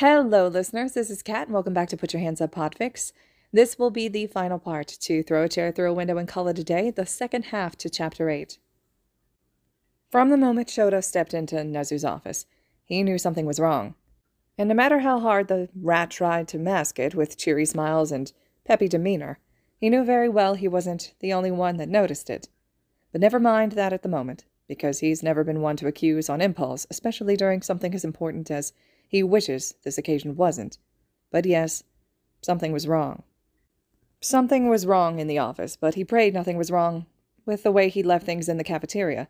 Hello, listeners. This is Kat, and welcome back to Put Your Hands Up Podfics. This will be the final part to Throw a Chair Through a Window and Call It a Day, the second half to Chapter 8. From the moment Shota stepped into Nezu's office, he knew something was wrong. And no matter how hard the rat tried to mask it with cheery smiles and peppy demeanor, he knew very well he wasn't the only one that noticed it. But never mind that at the moment, because he's never been one to accuse on impulse, especially during something as important as he wishes this occasion wasn't. But yes, something was wrong. Something was wrong in the office, but he prayed nothing was wrong with the way he left things in the cafeteria.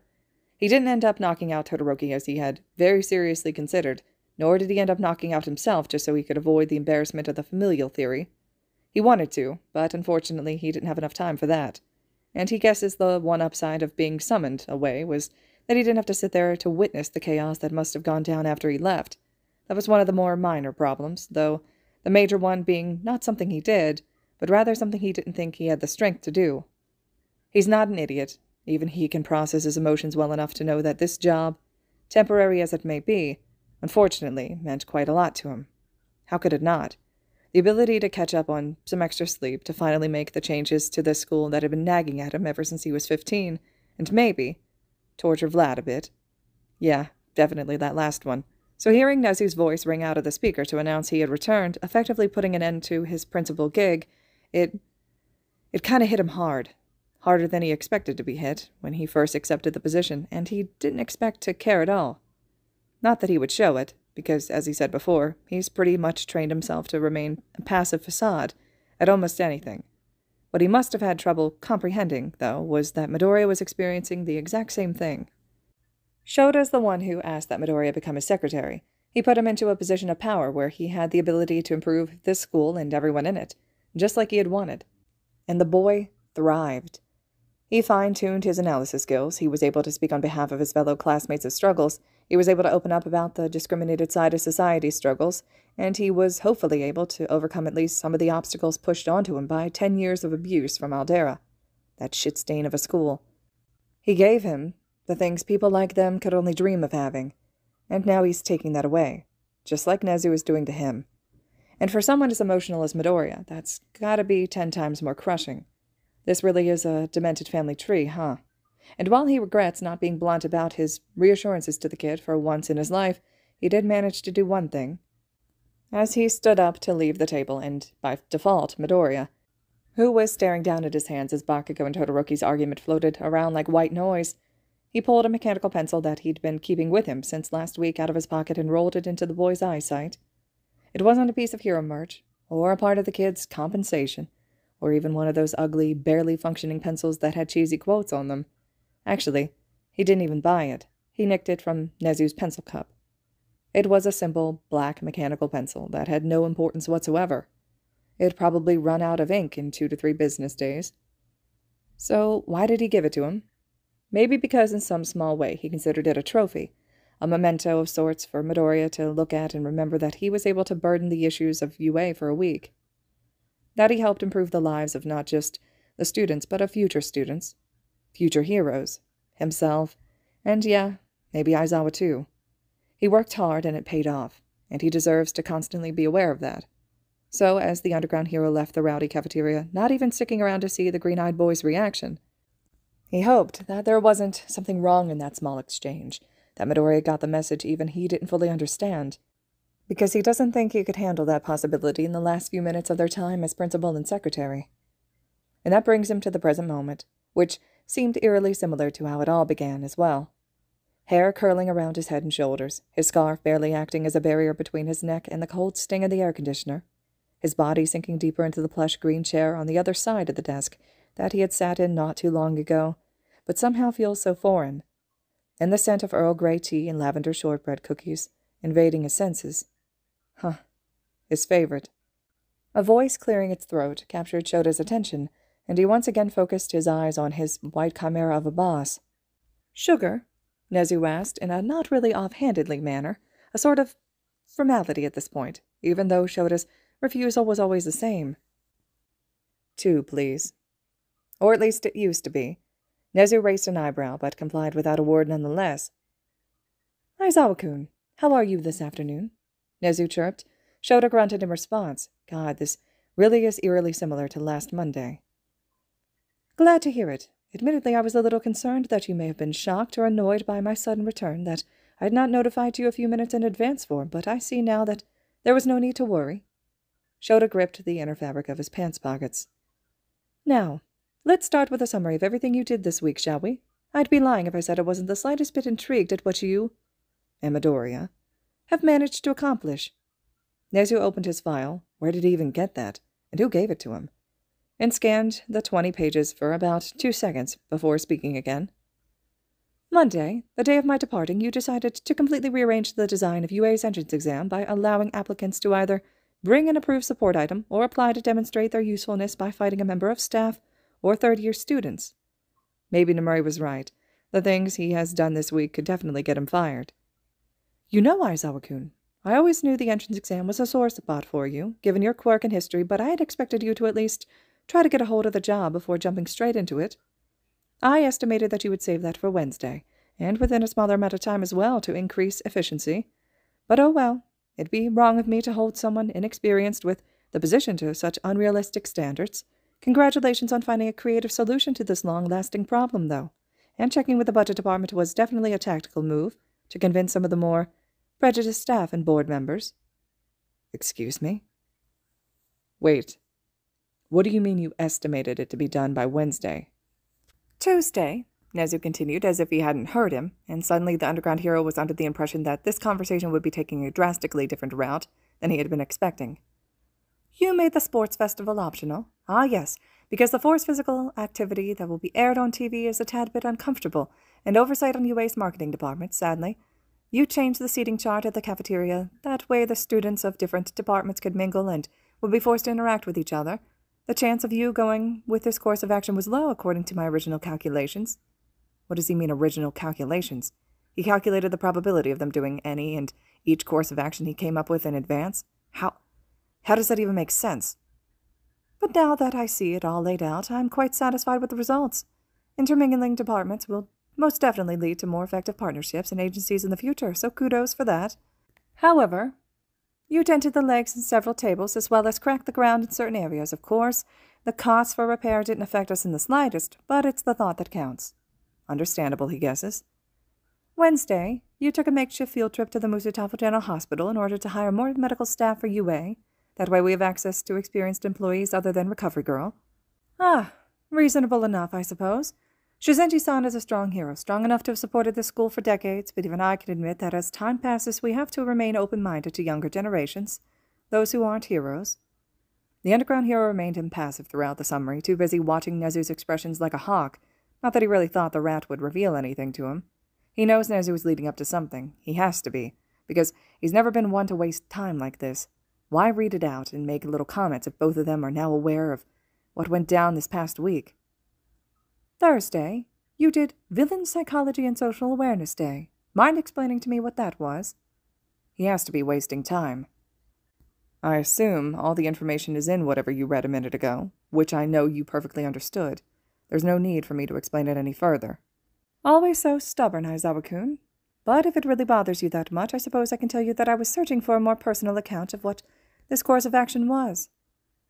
He didn't end up knocking out Todoroki as he had very seriously considered, nor did he end up knocking out himself just so he could avoid the embarrassment of the familial theory. He wanted to, but unfortunately he didn't have enough time for that. And he guesses the one upside of being summoned away was that he didn't have to sit there to witness the chaos that must have gone down after he left. That was one of the more minor problems, though the major one being not something he did, but rather something he didn't think he had the strength to do. He's not an idiot. Even he can process his emotions well enough to know that this job, temporary as it may be, unfortunately meant quite a lot to him. How could it not? The ability to catch up on some extra sleep, to finally make the changes to this school that had been nagging at him ever since he was 15, and maybe torture Vlad a bit. Yeah, definitely that last one. So hearing Nezu's voice ring out of the speaker to announce he had returned, effectively putting an end to his principal gig, it kind of hit him hard. Harder than he expected to be hit when he first accepted the position, and he didn't expect to care at all. Not that he would show it, because, as he said before, he's pretty much trained himself to remain a passive facade at almost anything. What he must have had trouble comprehending, though, was that Midoriya was experiencing the exact same thing. Shota's the one who asked that Midoriya become his secretary. He put him into a position of power where he had the ability to improve this school and everyone in it, just like he had wanted. And the boy thrived. He fine-tuned his analysis skills, he was able to speak on behalf of his fellow classmates' struggles, he was able to open up about the discriminated side of society's struggles, and he was hopefully able to overcome at least some of the obstacles pushed onto him by 10 years of abuse from Aldera. That shit-stain of a school. He gave him the things people like them could only dream of having, and now he's taking that away, just like Nezu is doing to him. And for someone as emotional as Midoriya, that's gotta be 10 times more crushing. This really is a demented family tree, huh? And while he regrets not being blunt about his reassurances to the kid for once in his life, he did manage to do one thing. As he stood up to leave the table, and by default, Midoriya, who was staring down at his hands as Bakugo and Todoroki's argument floated around like white noise, he pulled a mechanical pencil that he'd been keeping with him since last week out of his pocket and rolled it into the boy's eyesight. It wasn't a piece of hero merch, or a part of the kid's compensation, or even one of those ugly, barely functioning pencils that had cheesy quotes on them. Actually, he didn't even buy it. He nicked it from Nezu's pencil cup. It was a simple, black mechanical pencil that had no importance whatsoever. It'd probably run out of ink in 2 to 3 business days. So why did he give it to him? Maybe because in some small way he considered it a trophy, a memento of sorts for Midoriya to look at and remember that he was able to burden the issues of UA for a week. That he helped improve the lives of not just the students, but of future students, future heroes, himself, and yeah, maybe Aizawa too. He worked hard and it paid off, and he deserves to constantly be aware of that. So, as the underground hero left the rowdy cafeteria, not even sticking around to see the green-eyed boy's reaction, he hoped that there wasn't something wrong in that small exchange, that Midoriya got the message even he didn't fully understand, because he doesn't think he could handle that possibility in the last few minutes of their time as principal and secretary. And that brings him to the present moment, which seemed eerily similar to how it all began as well. Hair curling around his head and shoulders, his scarf barely acting as a barrier between his neck and the cold sting of the air conditioner, his body sinking deeper into the plush green chair on the other side of the desk that he had sat in not too long ago, but somehow feels so foreign, and the scent of Earl Grey tea and lavender shortbread cookies invading his senses. His favorite. A voice clearing its throat captured Shota's attention, and he once again focused his eyes on his white chimera of a boss. "Sugar?" Nezu asked, in a not really off-handedly manner, a sort of formality at this point, even though Shota's refusal was always the same. "2, please." Or at least it used to be. Nezu raised an eyebrow, but complied without a word nonetheless. "Aizawa-kun, how are you this afternoon?" Nezu chirped, Shota grunted in response. God, this really is eerily similar to last Monday. Glad to hear it. Admittedly, I was a little concerned that you may have been shocked or annoyed by my sudden return that I had not notified you a few minutes in advance for, but I see now that there was no need to worry. Shota gripped the inner fabric of his pants pockets. Now, let's start with a summary of everything you did this week, shall we? I'd be lying if I said I wasn't the slightest bit intrigued at what you, and Midoriya, have managed to accomplish. Nezu opened his file. Where did he even get that? And who gave it to him? And scanned the 20 pages for about 2 seconds before speaking again. Monday, the day of my departing, you decided to completely rearrange the design of UA's entrance exam by allowing applicants to either bring an approved support item or apply to demonstrate their usefulness by fighting a member of staff or third-year students. Maybe Nomuri was right. The things he has done this week could definitely get him fired. You know, Aizawa-kun, I always knew the entrance exam was a sore spot for you, given your quirk in history, but I had expected you to at least try to get a hold of the job before jumping straight into it. I estimated that you would save that for Wednesday, and within a smaller amount of time as well to increase efficiency. But oh well, it'd be wrong of me to hold someone inexperienced with the position to such unrealistic standards. Congratulations on finding a creative solution to this long-lasting problem, though. And checking with the budget department was definitely a tactical move to convince some of the more prejudiced staff and board members. Excuse me? Wait. What do you mean you estimated it to be done by Wednesday? Tuesday, Nezu continued as if he hadn't heard him, and suddenly the underground hero was under the impression that this conversation would be taking a drastically different route than he had been expecting. You made the sports festival optional. Ah, yes, because the forced physical activity that will be aired on TV is a tad bit uncomfortable, and oversight on UA's marketing department, sadly. You changed the seating chart at the cafeteria. That way the students of different departments could mingle and would be forced to interact with each other. The chance of you going with this course of action was low, according to my original calculations. What does he mean, original calculations? He calculated the probability of them doing any and each course of action he came up with in advance? How does that even make sense? But now that I see it all laid out, I'm quite satisfied with the results. Intermingling departments will most definitely lead to more effective partnerships and agencies in the future, so kudos for that. However, you dented the legs in several tables as well as cracked the ground in certain areas, of course. The costs for repair didn't affect us in the slightest, but it's the thought that counts. Understandable, he guesses. Wednesday, you took a makeshift field trip to the Musutafu General Hospital in order to hire more medical staff for UA. That way we have access to experienced employees other than Recovery Girl. Ah, reasonable enough, I suppose. Shizenji-san is a strong hero, strong enough to have supported this school for decades, but even I can admit that as time passes we have to remain open-minded to younger generations, those who aren't heroes. The underground hero remained impassive throughout the summary, too busy watching Nezu's expressions like a hawk. Not that he really thought the rat would reveal anything to him. He knows Nezu is leading up to something. He has to be, because he's never been one to waste time like this. Why read it out and make little comments if both of them are now aware of what went down this past week? Thursday, you did Villain Psychology and Social Awareness Day. Mind explaining to me what that was? He has to be wasting time. I assume all the information is in whatever you read a minute ago, which I know you perfectly understood. There's no need for me to explain it any further. Always so stubborn, Aizawa-kun. But if it really bothers you that much, I suppose I can tell you that I was searching for a more personal account of what this course of action was.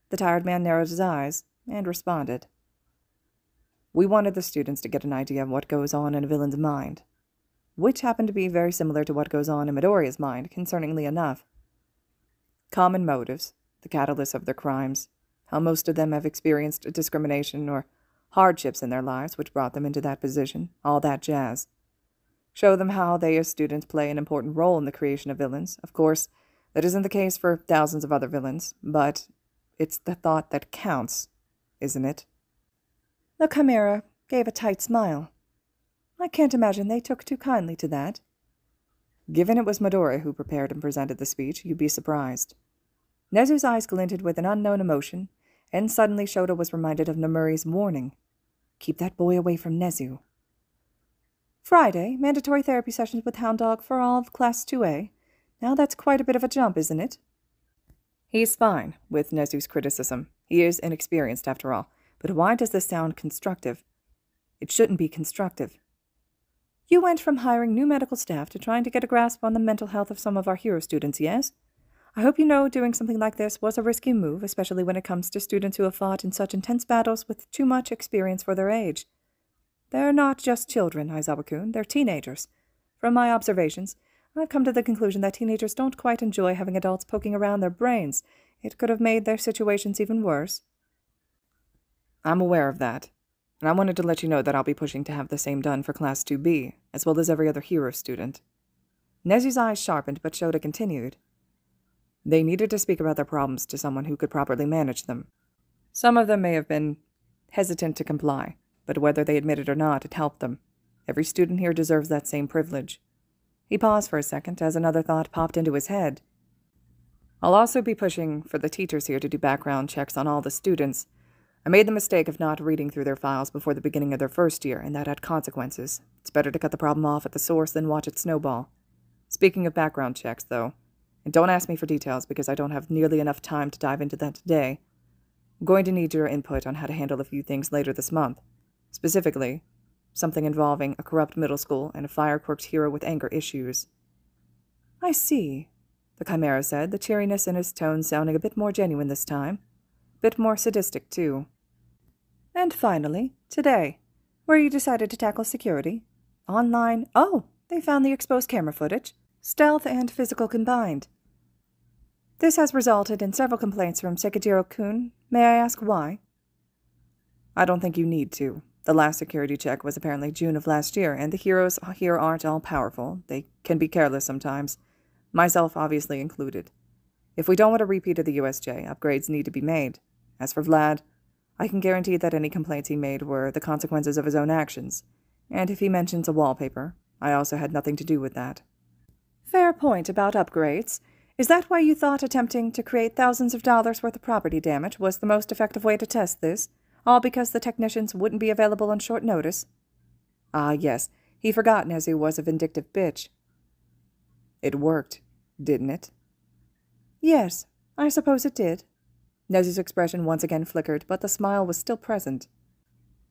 The tired man narrowed his eyes and responded. We wanted the students to get an idea of what goes on in a villain's mind, which happened to be very similar to what goes on in Midoriya's mind, concerningly enough. Common motives, the catalyst of their crimes, how most of them have experienced discrimination or hardships in their lives which brought them into that position, all that jazz. Show them how they as students play an important role in the creation of villains. Of course, that isn't the case for thousands of other villains, but it's the thought that counts, isn't it? The Chimera gave a tight smile. I can't imagine they took too kindly to that. Given it was Midoriya who prepared and presented the speech, you'd be surprised. Nezu's eyes glinted with an unknown emotion, and suddenly Shota was reminded of Nomuri's warning. Keep that boy away from Nezu. Friday, mandatory therapy sessions with Hound Dog for all of Class 2A. Now that's quite a bit of a jump, isn't it? He's fine with Nezu's criticism. He is inexperienced, after all. But why does this sound constructive? It shouldn't be constructive. You went from hiring new medical staff to trying to get a grasp on the mental health of some of our hero students, yes? I hope you know doing something like this was a risky move, especially when it comes to students who have fought in such intense battles with too much experience for their age. They're not just children, Aizawa-kun, they're teenagers. From my observations, I've come to the conclusion that teenagers don't quite enjoy having adults poking around their brains. It could have made their situations even worse. I'm aware of that, and I wanted to let you know that I'll be pushing to have the same done for Class 2B, as well as every other hero student. Nezu's eyes sharpened, but Shota continued. They needed to speak about their problems to someone who could properly manage them. Some of them may have been hesitant to comply, but whether they admit it or not, it helped them. Every student here deserves that same privilege. He paused for a second as another thought popped into his head. I'll also be pushing for the teachers here to do background checks on all the students. I made the mistake of not reading through their files before the beginning of their first year, and that had consequences. It's better to cut the problem off at the source than watch it snowball. Speaking of background checks, though, and don't ask me for details because I don't have nearly enough time to dive into that today, I'm going to need your input on how to handle a few things later this month. Specifically, something involving a corrupt middle school and a fire-quirked hero with anger issues. I see, the Chimera said, the cheeriness in his tone sounding a bit more genuine this time. A bit more sadistic, too. And finally, today, where you decided to tackle security. Online. Oh, they found the exposed camera footage. Stealth and physical combined. This has resulted in several complaints from Sekijiro-kun. May I ask why? I don't think you need to. The last security check was apparently June of last year, and the heroes here aren't all powerful. They can be careless sometimes. Myself obviously included. If we don't want a repeat of the USJ, upgrades need to be made. As for Vlad, I can guarantee that any complaints he made were the consequences of his own actions. And if he mentions a wallpaper, I also had nothing to do with that. Fair point about upgrades. Is that why you thought attempting to create thousands of dollars worth of property damage was the most effective way to test this? All because the technicians wouldn't be available on short notice? Ah, yes. He forgot Nezu was a vindictive bitch. It worked, didn't it? Yes, I suppose it did. Nezu's expression once again flickered, but the smile was still present.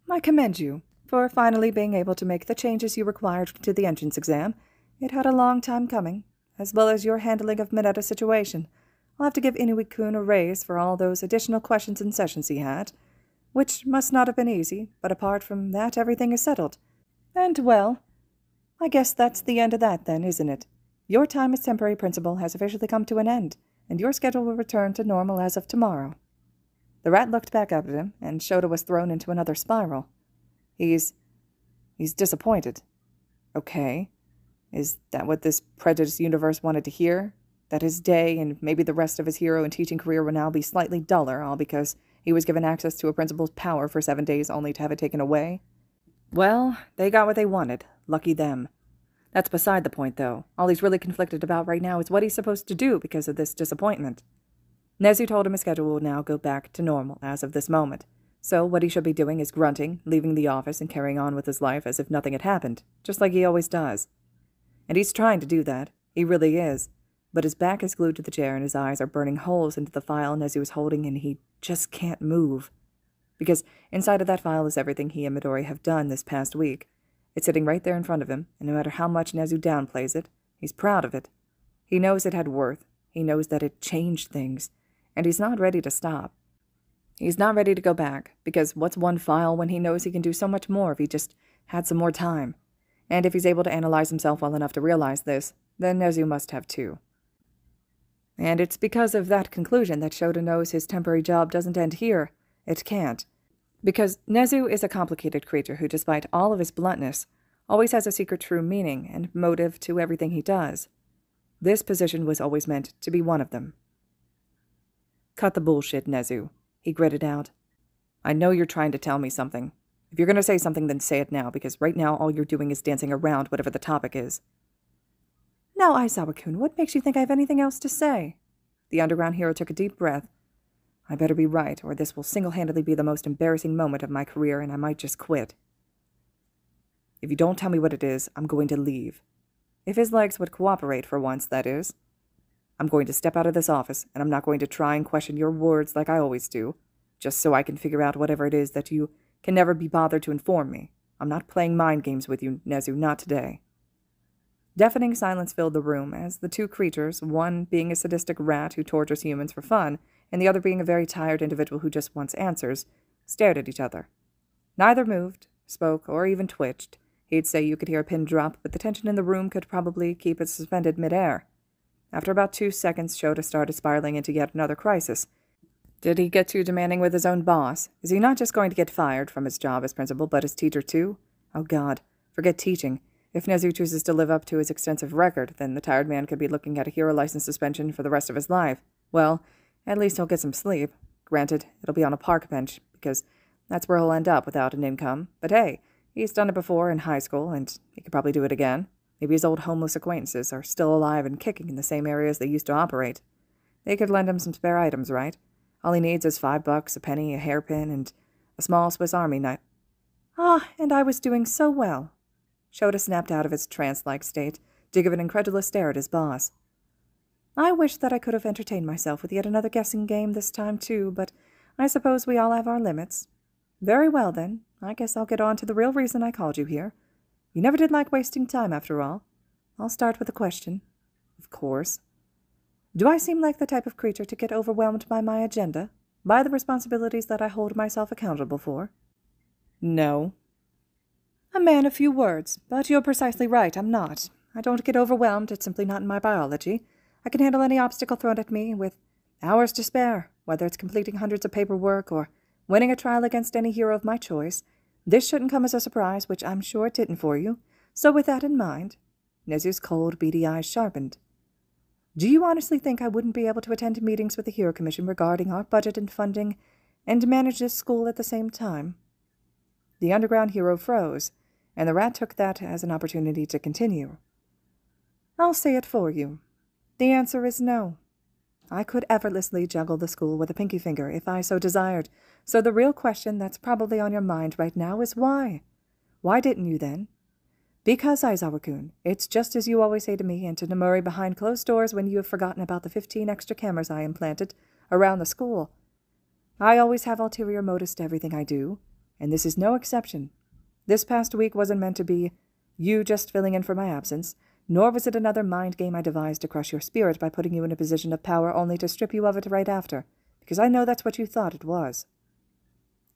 I commend you for finally being able to make the changes you required to the entrance exam. It had a long time coming, as well as your handling of Minetta's situation. I'll have to give Inuit-kun a raise for all those additional questions and sessions he had, which must not have been easy, but apart from that, everything is settled. And, well, I guess that's the end of that then, isn't it? Your time as temporary principal has officially come to an end, and your schedule will return to normal as of tomorrow. The rat looked back up at him, and Shota was thrown into another spiral. He's disappointed. Okay. Is that what this prejudiced universe wanted to hear? That his day and maybe the rest of his hero and teaching career will now be slightly duller, all because he was given access to a principal's power for 7 days only to have it taken away? Well, they got what they wanted. Lucky them. That's beside the point, though. All he's really conflicted about right now is what he's supposed to do because of this disappointment. Nezu told him his schedule will now go back to normal as of this moment. So what he should be doing is grunting, leaving the office, and carrying on with his life as if nothing had happened, just like he always does. And he's trying to do that. He really is. But his back is glued to the chair and his eyes are burning holes into the file Nezu is holding, and he just can't move. Because inside of that file is everything he and Midoriya have done this past week. It's sitting right there in front of him, and no matter how much Nezu downplays it, he's proud of it. He knows it had worth. He knows that it changed things. And he's not ready to stop. He's not ready to go back, because what's one file when he knows he can do so much more if he just had some more time? And if he's able to analyze himself well enough to realize this, then Nezu must have too. And it's because of that conclusion that Shota knows his temporary job doesn't end here. It can't. Because Nezu is a complicated creature who, despite all of his bluntness, always has a secret true meaning and motive to everything he does. This position was always meant to be one of them. Cut the bullshit, Nezu, he gritted out. I know you're trying to tell me something. If you're going to say something, then say it now, because right now all you're doing is dancing around whatever the topic is. Now, Aizawa-kun, what makes you think I have anything else to say? The underground hero took a deep breath. I better be right, or this will single-handedly be the most embarrassing moment of my career, and I might just quit. If you don't tell me what it is, I'm going to leave. If his legs would cooperate for once, that is. I'm going to step out of this office, and I'm not going to try and question your words like I always do, just so I can figure out whatever it is that you can never be bothered to inform me. I'm not playing mind games with you, Nezu, not today. Deafening silence filled the room as the two creatures, one being a sadistic rat who tortures humans for fun, and the other being a very tired individual who just wants answers, stared at each other. Neither moved, spoke, or even twitched. He'd say you could hear a pin drop, but the tension in the room could probably keep it suspended midair. After about 2 seconds, Shota started spiraling into yet another crisis. Did he get too demanding with his own boss? Is he not just going to get fired from his job as principal, but as teacher too? Oh God, forget teaching. If Nezu chooses to live up to his extensive record, then the tired man could be looking at a hero license suspension for the rest of his life. Well, at least he'll get some sleep. Granted, it'll be on a park bench, because that's where he'll end up without an income. But hey, he's done it before in high school, and he could probably do it again. Maybe his old homeless acquaintances are still alive and kicking in the same areas they used to operate. They could lend him some spare items, right? All he needs is $5, a penny, a hairpin, and a small Swiss Army knife. Ah, and I was doing so well. Shota snapped out of his trance-like state to give an incredulous stare at his boss. I wish that I could have entertained myself with yet another guessing game this time, too, but I suppose we all have our limits. Very well, then. I guess I'll get on to the real reason I called you here. You never did like wasting time, after all. I'll start with a question. Of course. Do I seem like the type of creature to get overwhelmed by my agenda? By the responsibilities that I hold myself accountable for? No. A man of few words, but you're precisely right, I'm not. I don't get overwhelmed, it's simply not in my biology. I can handle any obstacle thrown at me with hours to spare, whether it's completing hundreds of paperwork or winning a trial against any hero of my choice. This shouldn't come as a surprise, which I'm sure it didn't for you. So with that in mind, Nezu's cold, beady eyes sharpened. Do you honestly think I wouldn't be able to attend meetings with the Hero Commission regarding our budget and funding, and manage this school at the same time? The underground hero froze, and the rat took that as an opportunity to continue. I'll say it for you. The answer is no. I could effortlessly juggle the school with a pinky finger if I so desired, so the real question that's probably on your mind right now is why? Why didn't you then? Because, Aizawa-kun, it's just as you always say to me and to Nomori behind closed doors when you have forgotten about the 15 extra cameras I implanted around the school. I always have ulterior motives to everything I do, and this is no exception. This past week wasn't meant to be you just filling in for my absence, nor was it another mind game I devised to crush your spirit by putting you in a position of power only to strip you of it right after, because I know that's what you thought it was.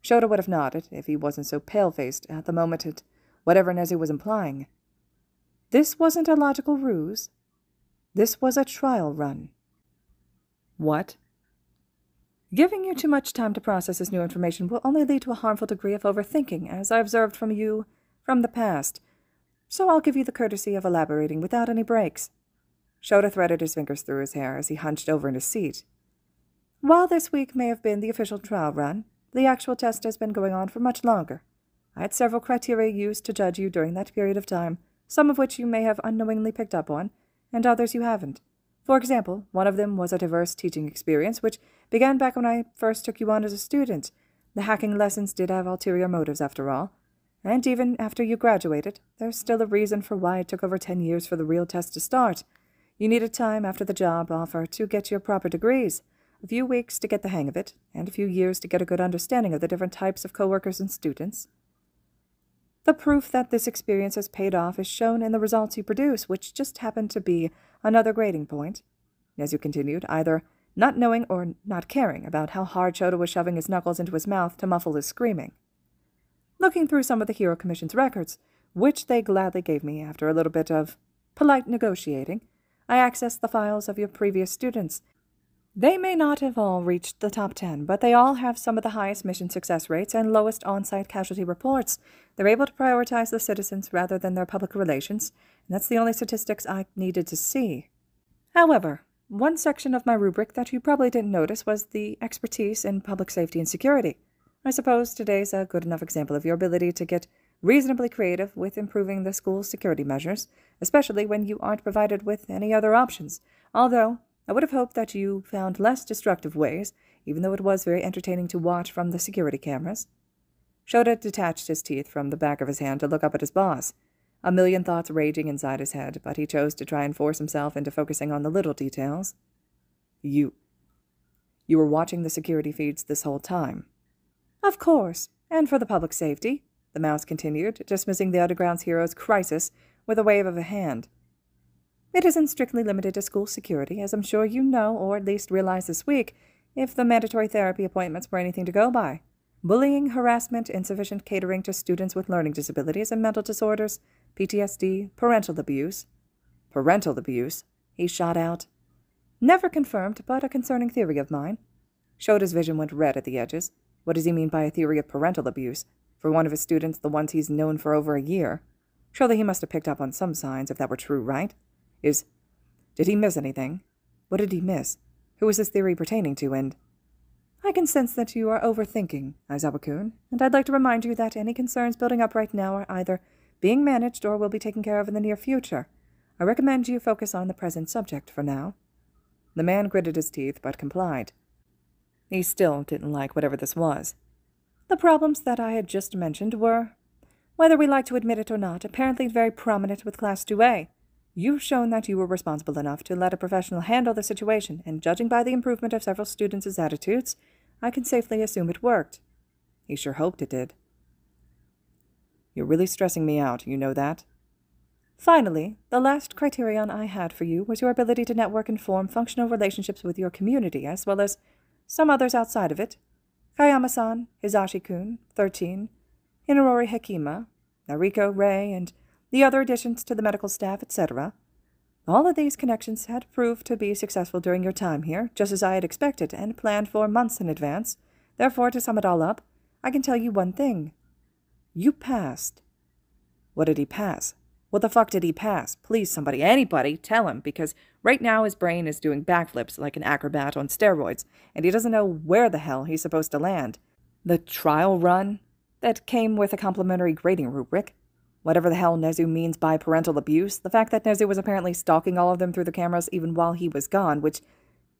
Shota would have nodded, if he wasn't so pale-faced at the moment at whatever Nezu was implying. This wasn't a logical ruse. This was a trial run. What? Giving you too much time to process this new information will only lead to a harmful degree of overthinking, as I observed from you from the past. So I'll give you the courtesy of elaborating without any breaks. Shota threaded his fingers through his hair as he hunched over in his seat. While this week may have been the official trial run, the actual test has been going on for much longer. I had several criteria used to judge you during that period of time, some of which you may have unknowingly picked up on, and others you haven't. For example, one of them was a diverse teaching experience, which began back when I first took you on as a student. The hacking lessons did have ulterior motives, after all. And even after you graduated, there's still a reason for why it took over 10 years for the real test to start. You needed time after the job offer to get your proper degrees, a few weeks to get the hang of it, and a few years to get a good understanding of the different types of coworkers and students. The proof that this experience has paid off is shown in the results you produce, which just happened to be another grading point. Nezu continued, either not knowing or not caring about how hard Shota was shoving his knuckles into his mouth to muffle his screaming. Looking through some of the Hero Commission's records, which they gladly gave me after a little bit of polite negotiating, I accessed the files of your previous students. They may not have all reached the top 10, but they all have some of the highest mission success rates and lowest on-site casualty reports. They're able to prioritize the citizens rather than their public relations, and that's the only statistics I needed to see. However, one section of my rubric that you probably didn't notice was the expertise in public safety and security. I suppose today's a good enough example of your ability to get reasonably creative with improving the school's security measures, especially when you aren't provided with any other options, although I would have hoped that you found less destructive ways, even though it was very entertaining to watch from the security cameras. Shota detached his teeth from the back of his hand to look up at his boss, a million thoughts raging inside his head, but he chose to try and force himself into focusing on the little details. You were watching the security feeds this whole time. Of course, and for the public safety, the mouse continued, dismissing the Underground's hero's crisis with a wave of a hand. It isn't strictly limited to school security, as I'm sure you know, or at least realize this week, if the mandatory therapy appointments were anything to go by. Bullying, harassment, insufficient catering to students with learning disabilities and mental disorders, PTSD, parental abuse. Parental abuse? He shot out. Never confirmed, but a concerning theory of mine. Shota's vision went red at the edges. What does he mean by a theory of parental abuse? For one of his students, the ones he's known for over a year. Surely he must have picked up on some signs, if that were true, right? Did he miss anything? What did he miss? Who was his theory pertaining to, and... I can sense that you are overthinking, Aizawa-kun, and I'd like to remind you that any concerns building up right now are either being managed or will be taken care of in the near future. I recommend you focus on the present subject for now. The man gritted his teeth, but complied. He still didn't like whatever this was. The problems that I had just mentioned were, whether we like to admit it or not, apparently very prominent with Class 2A. You've shown that you were responsible enough to let a professional handle the situation, and judging by the improvement of several students' attitudes, I can safely assume it worked. He sure hoped it did. You're really stressing me out, you know that? Finally, the last criterion I had for you was your ability to network and form functional relationships with your community, as well as some others outside of it. Kayama-san, Hizashi-kun, 13, Hinarori Hekima, Nariko, Rei, and the other additions to the medical staff, etc. All of these connections had proved to be successful during your time here, just as I had expected and planned for months in advance. Therefore, to sum it all up, I can tell you one thing. You passed. What did he pass? What the fuck did he pass? Please, somebody, anybody, tell him, because right now his brain is doing backflips like an acrobat on steroids, and he doesn't know where the hell he's supposed to land. The trial run? That came with a complimentary grading rubric. Whatever the hell Nezu means by parental abuse, the fact that Nezu was apparently stalking all of them through the cameras even while he was gone, which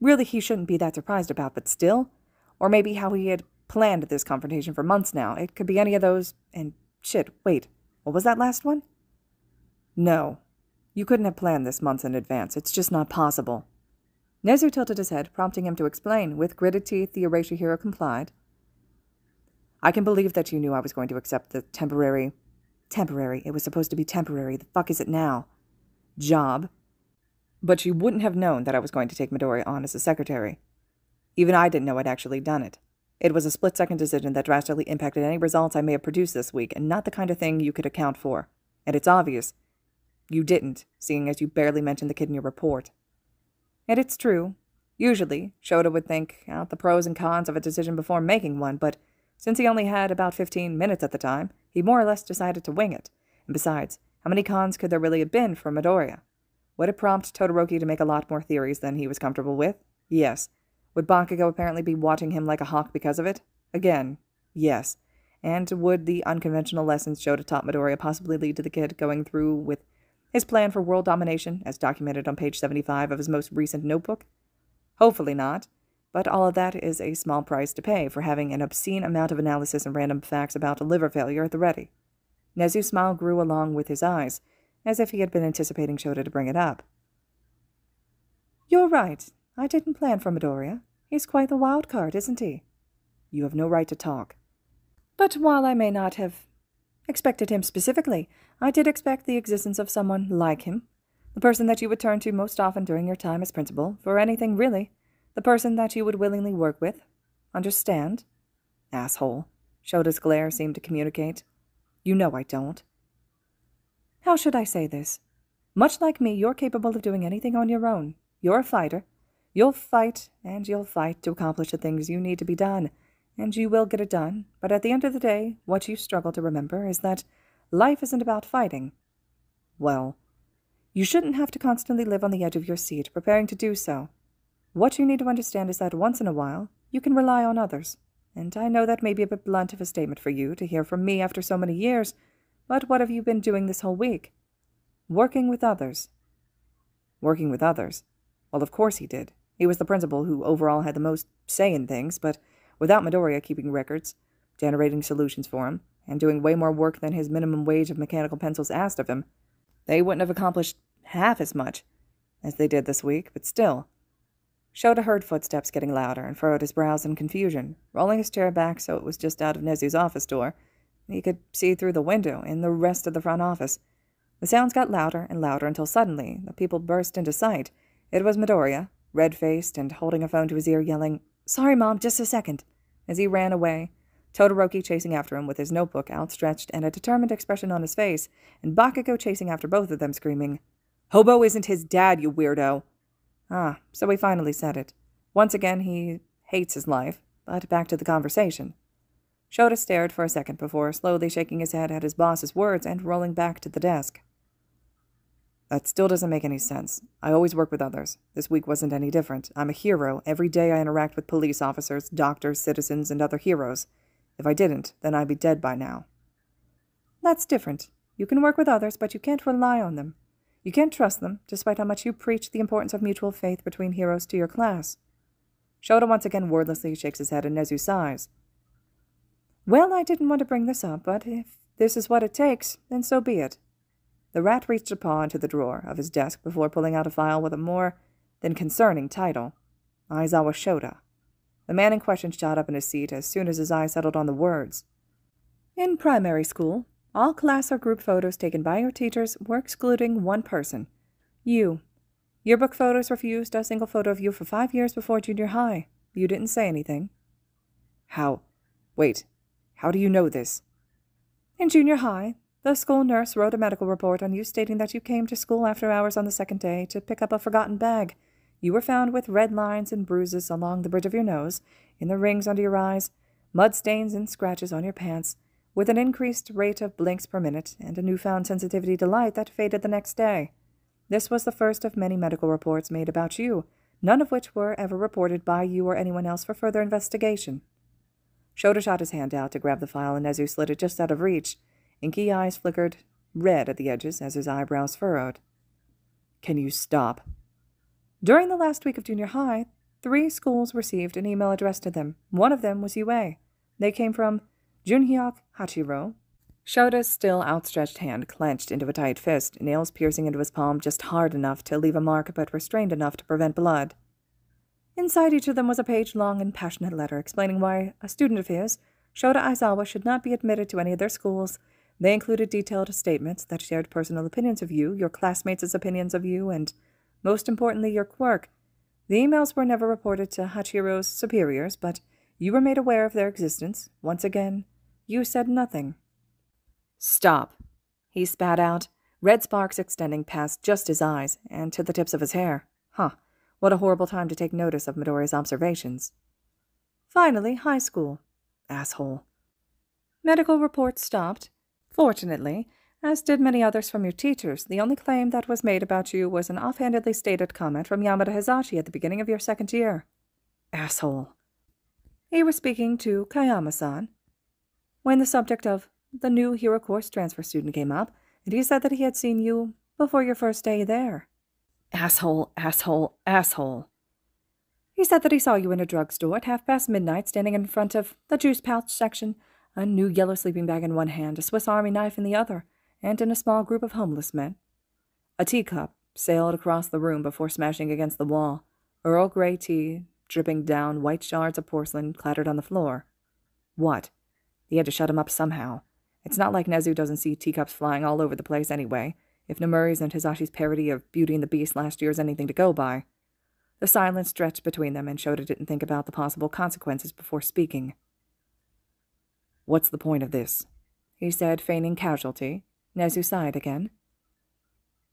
really he shouldn't be that surprised about, but still. Or maybe how he had planned this confrontation for months now. It could be any of those, and shit, wait, what was that last one? No, you couldn't have planned this months in advance. It's just not possible. Nezu tilted his head, prompting him to explain. With gritted teeth, the Erasure hero complied. I can believe that you knew I was going to accept the temporary, it was supposed to be temporary, the fuck is it now? Job. But you wouldn't have known that I was going to take Midoriya on as a secretary. Even I didn't know I'd actually done it. It was a split-second decision that drastically impacted any results I may have produced this week, and not the kind of thing you could account for. And it's obvious. You didn't, seeing as you barely mentioned the kid in your report. And it's true. Usually, Shota would think out the pros and cons of a decision before making one, but since he only had about 15 minutes at the time, he more or less decided to wing it. And besides, how many cons could there really have been for Midoriya? Would it prompt Todoroki to make a lot more theories than he was comfortable with? Yes. Would Bakugo apparently be watching him like a hawk because of it? Again, yes. And would the unconventional lessons Shota taught Midoriya possibly lead to the kid going through with his plan for world domination, as documented on page 75 of his most recent notebook? Hopefully not. But all of that is a small price to pay for having an obscene amount of analysis and random facts about a liver failure at the ready. Nezu's smile grew along with his eyes, as if he had been anticipating Shota to bring it up. You're right. I didn't plan for Midoriya. He's quite the wild card, isn't he? You have no right to talk. But while I may not have expected him specifically, I did expect the existence of someone like him. The person that you would turn to most often during your time as principal, for anything really. The person that you would willingly work with. Understand? Asshole. Shota's glare seemed to communicate. You know I don't. How should I say this? Much like me, you're capable of doing anything on your own. You're a fighter. You'll fight, and you'll fight to accomplish the things you need to be done. And you will get it done. But at the end of the day, what you struggle to remember is that life isn't about fighting. Well, you shouldn't have to constantly live on the edge of your seat, preparing to do so. What you need to understand is that once in a while, you can rely on others. And I know that may be a bit blunt of a statement for you to hear from me after so many years, but what have you been doing this whole week? Working with others. Working with others? Well, of course he did. He was the principal who overall had the most say in things, but without Midoriya keeping records, generating solutions for him, and doing way more work than his minimum wage of mechanical pencils asked of him, they wouldn't have accomplished half as much as they did this week, but still. Shota heard footsteps getting louder and furrowed his brows in confusion, rolling his chair back so it was just out of Nezu's office door. He could see through the window in the rest of the front office. The sounds got louder and louder until suddenly the people burst into sight. It was Midoriya, red-faced and holding a phone to his ear, yelling, "Sorry, Mom, just a second," as he ran away, Todoroki chasing after him with his notebook outstretched and a determined expression on his face, and Bakugo chasing after both of them, screaming, "Hobo isn't his dad, you weirdo!" Ah, so he finally said it. Once again, he hates his life, but back to the conversation. Shota stared for a second before slowly shaking his head at his boss's words and rolling back to the desk. "That still doesn't make any sense. I always work with others. This week wasn't any different. I'm a hero. Every day I interact with police officers, doctors, citizens, and other heroes. If I didn't, then I'd be dead by now." "That's different. You can work with others, but you can't rely on them. You can't trust them, despite how much you preach the importance of mutual faith between heroes to your class." Shota once again wordlessly shakes his head and Nezu sighs. "Well, I didn't want to bring this up, but if this is what it takes, then so be it." The rat reached a paw into the drawer of his desk before pulling out a file with a more than concerning title, Aizawa Shota. The man in question shot up in his seat as soon as his eyes settled on the words. "In primary school, all class or group photos taken by your teachers were excluding one person. You. Yearbook photos refused a single photo of you for 5 years before junior high. You didn't say anything." "How? Wait. How do you know this?" "In junior high, the school nurse wrote a medical report on you stating that you came to school after hours on the second day to pick up a forgotten bag. You were found with red lines and bruises along the bridge of your nose, in the rings under your eyes, mud stains and scratches on your pants, with an increased rate of blinks per minute and a newfound sensitivity to light that faded the next day. This was the first of many medical reports made about you, none of which were ever reported by you or anyone else for further investigation." Shota shot his hand out to grab the file, and Nezu slid it just out of reach. Inky eyes flickered red at the edges as his eyebrows furrowed. "Can you stop?" "During the last week of junior high, 3 schools received an email addressed to them. One of them was UA. They came from Junhyuk Hachiro." Shota's still outstretched hand clenched into a tight fist, nails piercing into his palm just hard enough to leave a mark but restrained enough to prevent blood. Inside each of them was a page-long and passionate letter explaining why a student of his, Shota Aizawa, should not be admitted to any of their schools. They included detailed statements that shared personal opinions of you, your classmates' opinions of you, and, most importantly, your quirk. The emails were never reported to Hachiro's superiors, but you were made aware of their existence. Once again, you said nothing. "Stop," he spat out, red sparks extending past just his eyes and to the tips of his hair. What a horrible time to take notice of Midoriya's observations. "Finally, high school. Asshole. Medical reports stopped. Fortunately, as did many others from your teachers, the only claim that was made about you was an offhandedly stated comment from Yamada Hizashi at the beginning of your second year." Asshole. He was speaking to Kayama-san when the subject of the new Hero Course transfer student came up, and he said that he had seen you before your first day there. Asshole, asshole, asshole. He said that he saw you in a drugstore at midnight, standing in front of the juice pouch section, a new yellow sleeping bag in one hand, a Swiss Army knife in the other, and in a small group of homeless men. A teacup sailed across the room before smashing against the wall. Earl Grey tea, dripping down, white shards of porcelain clattered on the floor. What? He had to shut him up somehow. It's not like Nezu doesn't see teacups flying all over the place anyway, if Nomuri's and Hizashi's parody of Beauty and the Beast last year is anything to go by. The silence stretched between them, and Shota didn't think about the possible consequences before speaking. "What's the point of this?" he said, feigning casualty. Nezu sighed again.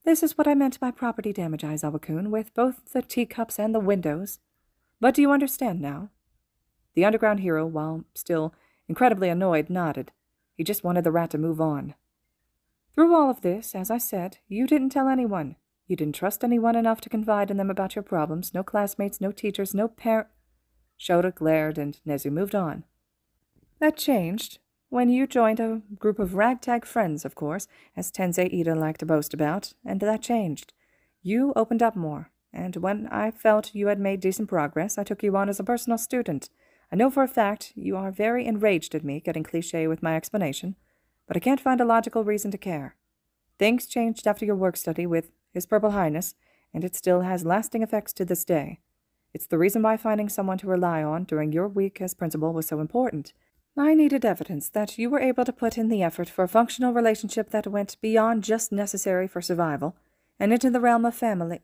"This is what I meant by property damage, Aizawa-kun, with both the teacups and the windows. But do you understand now?" The underground hero, while still incredibly annoyed, nodded. He just wanted the rat to move on. "Through all of this, as I said, you didn't tell anyone. You didn't trust anyone enough to confide in them about your problems. No classmates, no teachers, no Shota glared, and Nezu moved on. "That changed when you joined a group of ragtag friends, of course, as Tensei Ida liked to boast about, and that changed. You opened up more, and when I felt you had made decent progress, I took you on as a personal student. I know for a fact you are very enraged at me getting cliché with my explanation, but I can't find a logical reason to care. Things changed after your work study with His Purple Highness, and it still has lasting effects to this day. It's the reason why finding someone to rely on during your week as principal was so important. I needed evidence that you were able to put in the effort for a functional relationship that went beyond just necessary for survival and into the realm of family.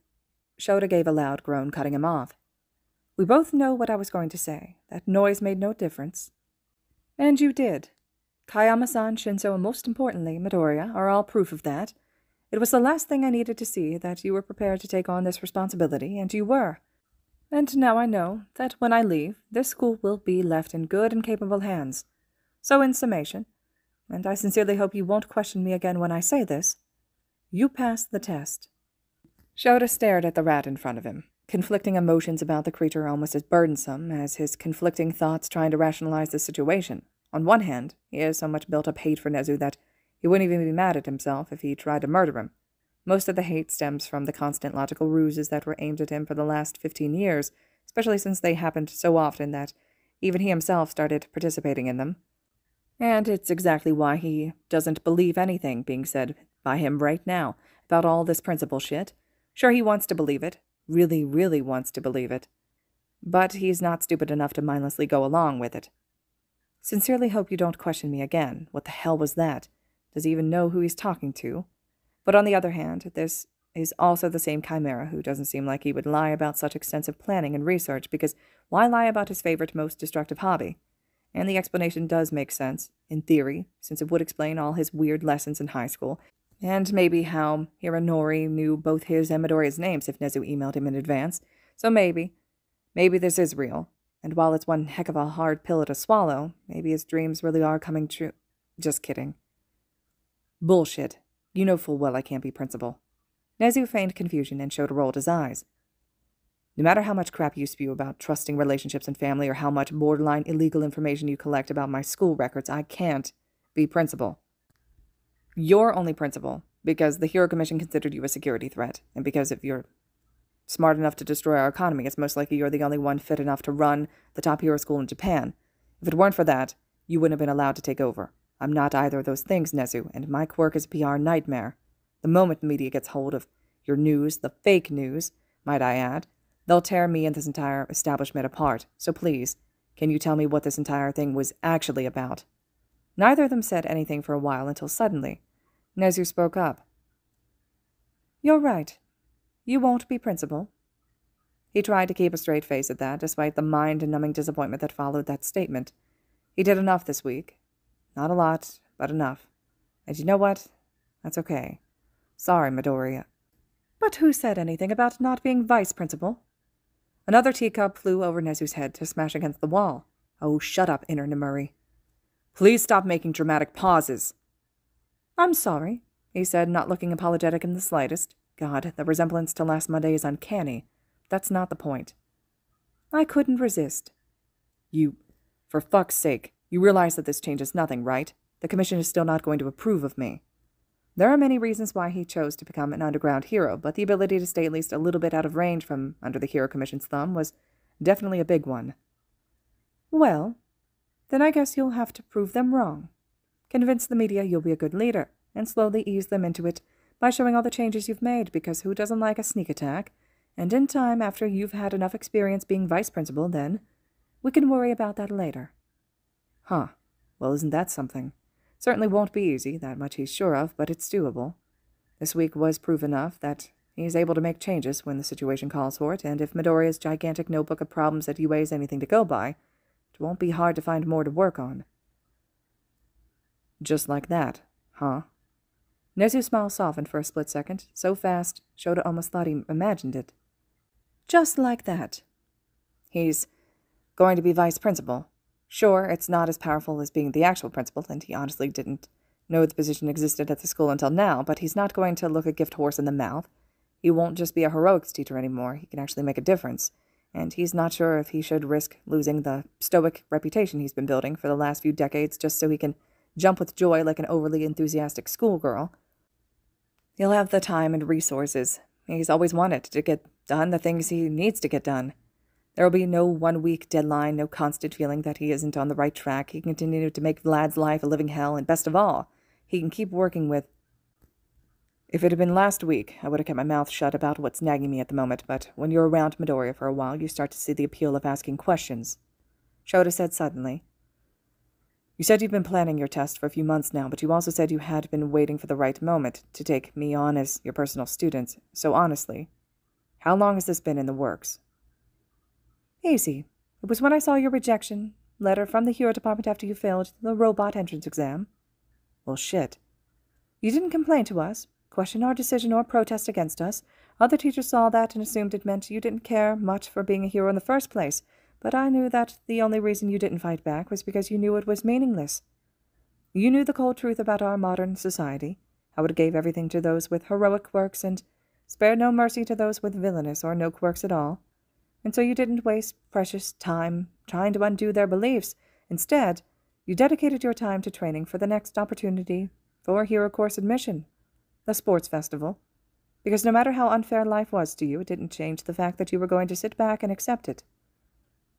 Shota gave a loud groan, cutting him off. We both know what I was going to say. That noise made no difference. And you did. Kayama-san, Shinso, and most importantly, Midoriya, are all proof of that. It was the last thing I needed to see that you were prepared to take on this responsibility, and you were. And now I know that when I leave, this school will be left in good and capable hands. So in summation, and I sincerely hope you won't question me again when I say this, you passed the test. Shota stared at the rat in front of him, conflicting emotions about the creature almost as burdensome as his conflicting thoughts trying to rationalize the situation. On one hand, he has so much built-up hate for Nezu that he wouldn't even be mad at himself if he tried to murder him. Most of the hate stems from the constant logical ruses that were aimed at him for the last 15 years, especially since they happened so often that even he himself started participating in them. And it's exactly why he doesn't believe anything being said by him right now about all this principle shit. Sure, he wants to believe it. Really, really wants to believe it. But he's not stupid enough to mindlessly go along with it. Sincerely hope you don't question me again. What the hell was that? Does he even know who he's talking to? But on the other hand, this is also the same Chimera who doesn't seem like he would lie about such extensive planning and research, because why lie about his favorite, most destructive hobby? And the explanation does make sense, in theory, since it would explain all his weird lessons in high school, and maybe how Hiranori knew both his and Midoriya's names if Nezu emailed him in advance. So maybe this is real, and while it's one heck of a hard pill to swallow, maybe his dreams really are coming true. Just kidding. Bullshit. You know full well I can't be principal. Nezu feigned confusion and Shota rolled his eyes. No matter how much crap you spew about trusting relationships and family or how much borderline illegal information you collect about my school records, I can't be principal. You're only principal because the Hero Commission considered you a security threat, and because if you're smart enough to destroy our economy, it's most likely you're the only one fit enough to run the top hero school in Japan. If it weren't for that, you wouldn't have been allowed to take over. I'm not either of those things, Nezu, and my quirk is a PR nightmare. The moment the media gets hold of your news, the fake news, might I add, they'll tear me and this entire establishment apart. So please, can you tell me what this entire thing was actually about? Neither of them said anything for a while until suddenly, Nezu spoke up. You're right. You won't be principal. He tried to keep a straight face at that, despite the mind-numbing disappointment that followed that statement. He did enough this week. Not a lot, but enough. And you know what? That's okay. Sorry, Midoriya. But who said anything about not being vice principal? Another teacup flew over Nezu's head to smash against the wall. Oh, shut up, Inner Nemuri. Please stop making dramatic pauses. I'm sorry, he said, not looking apologetic in the slightest. God, the resemblance to last Monday is uncanny. That's not the point. I couldn't resist. For fuck's sake, you realize that this changes nothing, right? The commission is still not going to approve of me. There are many reasons why he chose to become an underground hero, but the ability to stay at least a little bit out of range from under the Hero Commission's thumb was definitely a big one. Well, then I guess you'll have to prove them wrong. Convince the media you'll be a good leader, and slowly ease them into it by showing all the changes you've made, because who doesn't like a sneak attack? And in time, after you've had enough experience being vice principal, then we can worry about that later. Huh. Well, isn't that something? Certainly won't be easy, that much he's sure of, but it's doable. This week was proof enough that he's able to make changes when the situation calls for it, and if Midoriya's gigantic notebook of problems at UA is anything to go by, it won't be hard to find more to work on. Just like that, huh? Nezu's smile softened for a split second, so fast Shota almost thought he imagined it. Just like that. He's going to be vice principal. Sure, it's not as powerful as being the actual principal, and he honestly didn't know the position existed at the school until now, but he's not going to look a gift horse in the mouth. He won't just be a heroics teacher anymore. He can actually make a difference, and he's not sure if he should risk losing the stoic reputation he's been building for the last few decades just so he can jump with joy like an overly enthusiastic schoolgirl. He'll have the time and resources. He's always wanted to get done the things he needs to get done. There will be no one-week deadline, no constant feeling that he isn't on the right track. He can continue to make Vlad's life a living hell, and best of all, he can keep working with... If it had been last week, I would have kept my mouth shut about what's nagging me at the moment, but when you're around Midoriya for a while, you start to see the appeal of asking questions. Shota said suddenly. You said you've been planning your test for a few months now, but you also said you had been waiting for the right moment to take me on as your personal student. So honestly, how long has this been in the works? Easy. It was when I saw your rejection letter from the hero department after you failed the robot entrance exam. Well, shit. You didn't complain to us, question our decision, or protest against us. Other teachers saw that and assumed it meant you didn't care much for being a hero in the first place, but I knew that the only reason you didn't fight back was because you knew it was meaningless. You knew the cold truth about our modern society, how it gave everything to those with heroic quirks and spared no mercy to those with villainous or no quirks at all. And so you didn't waste precious time trying to undo their beliefs. Instead, you dedicated your time to training for the next opportunity for hero course admission, the sports festival, because no matter how unfair life was to you, it didn't change the fact that you were going to sit back and accept it.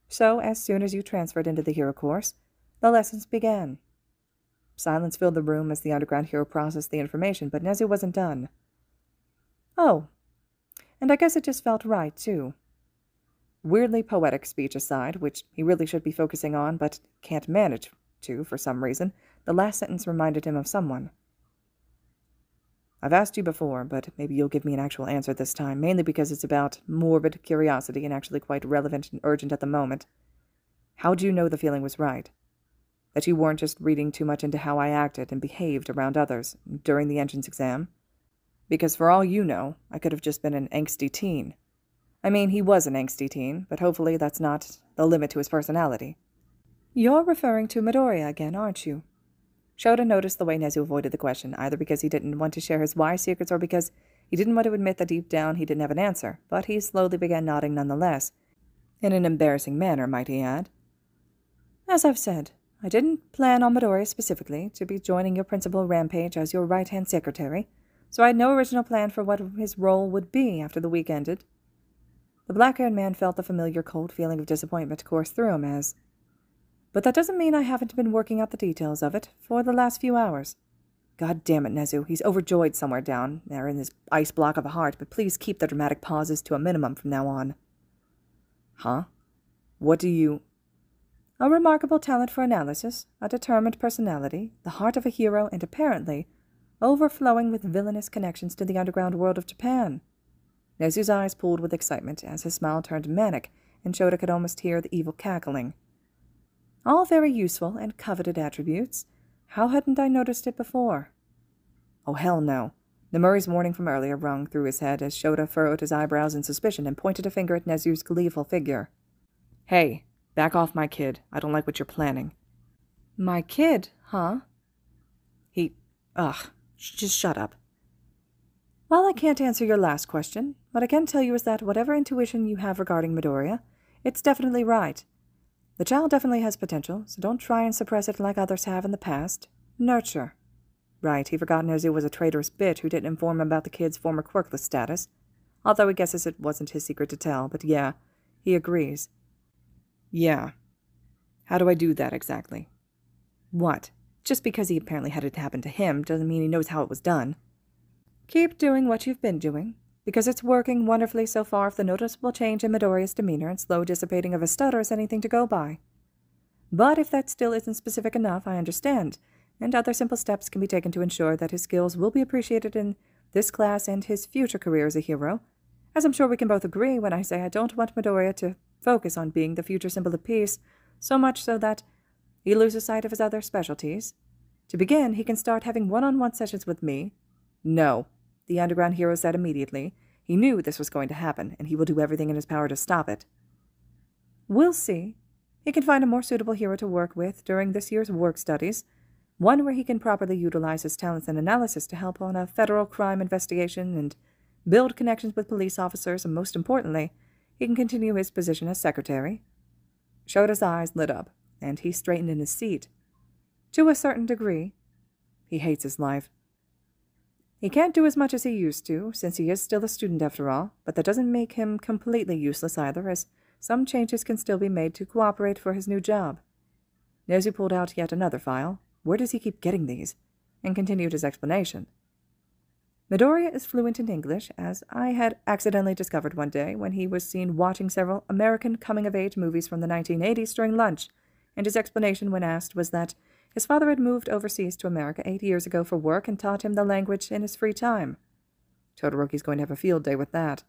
So, as soon as you transferred into the hero course, the lessons began. Silence filled the room as the underground hero processed the information, but Nezu wasn't done. Oh, and I guess it just felt right, too. Weirdly poetic speech aside, which he really should be focusing on, but can't manage to for some reason, the last sentence reminded him of someone. I've asked you before, but maybe you'll give me an actual answer this time, mainly because it's about morbid curiosity and actually quite relevant and urgent at the moment. How do you know the feeling was right? That you weren't just reading too much into how I acted and behaved around others during the entrance exam? Because for all you know, I could have just been an angsty teen. I mean, he was an angsty teen, but hopefully that's not the limit to his personality. You're referring to Midoriya again, aren't you? Shota noticed the way Nezu avoided the question, either because he didn't want to share his why secrets or because he didn't want to admit that deep down he didn't have an answer, but he slowly began nodding nonetheless. In an embarrassing manner, might he add. As I've said, I didn't plan on Midoriya specifically to be joining your principal rampage as your right-hand secretary, so I had no original plan for what his role would be after the week ended. The black-haired man felt the familiar cold feeling of disappointment course through him as, but that doesn't mean I haven't been working out the details of it for the last few hours. God damn it, Nezu, he's overjoyed somewhere down there in his ice block of a heart, but please keep the dramatic pauses to a minimum from now on. Huh? What do you... A remarkable talent for analysis, a determined personality, the heart of a hero, and apparently overflowing with villainous connections to the underground world of Japan. Nezu's eyes pooled with excitement as his smile turned manic, and Shota could almost hear the evil cackling. All very useful and coveted attributes. How hadn't I noticed it before? Oh, hell no. Nemuri's warning from earlier rung through his head as Shota furrowed his eyebrows in suspicion and pointed a finger at Nezu's gleeful figure. Hey, back off my kid. I don't like what you're planning. My kid, huh? Just shut up. Well, I can't answer your last question. What I can tell you is that whatever intuition you have regarding Midoriya, it's definitely right. The child definitely has potential, so don't try and suppress it like others have in the past. Nurture. Right, he forgot Nezu was a traitorous bitch who didn't inform him about the kid's former quirkless status. Although he guesses it wasn't his secret to tell, but yeah, he agrees. Yeah. How do I do that exactly? What? Just because he apparently had it happen to him doesn't mean he knows how it was done. Keep doing what you've been doing, because it's working wonderfully so far if the noticeable change in Midoriya's demeanor and slow dissipating of his stutter is anything to go by. But if that still isn't specific enough, I understand, and other simple steps can be taken to ensure that his skills will be appreciated in this class and his future career as a hero, as I'm sure we can both agree when I say I don't want Midoriya to focus on being the future symbol of peace, so much so that he loses sight of his other specialties. To begin, he can start having one-on-one sessions with me. No. The underground hero said immediately. He knew this was going to happen, and he will do everything in his power to stop it. We'll see. He can find a more suitable hero to work with during this year's work studies, one where he can properly utilize his talents and analysis to help on a federal crime investigation and build connections with police officers, and most importantly, he can continue his position as secretary. Shota's eyes lit up, and he straightened in his seat. To a certain degree, he hates his life. He can't do as much as he used to, since he is still a student after all, but that doesn't make him completely useless either, as some changes can still be made to cooperate for his new job. Nezu pulled out yet another file. Where does he keep getting these? And continued his explanation. Midoriya is fluent in English, as I had accidentally discovered one day when he was seen watching several American coming-of-age movies from the 1980s during lunch, and his explanation when asked was that His father had moved overseas to America 8 years ago for work and taught him the language in his free time. Todoroki's going to have a field day with that.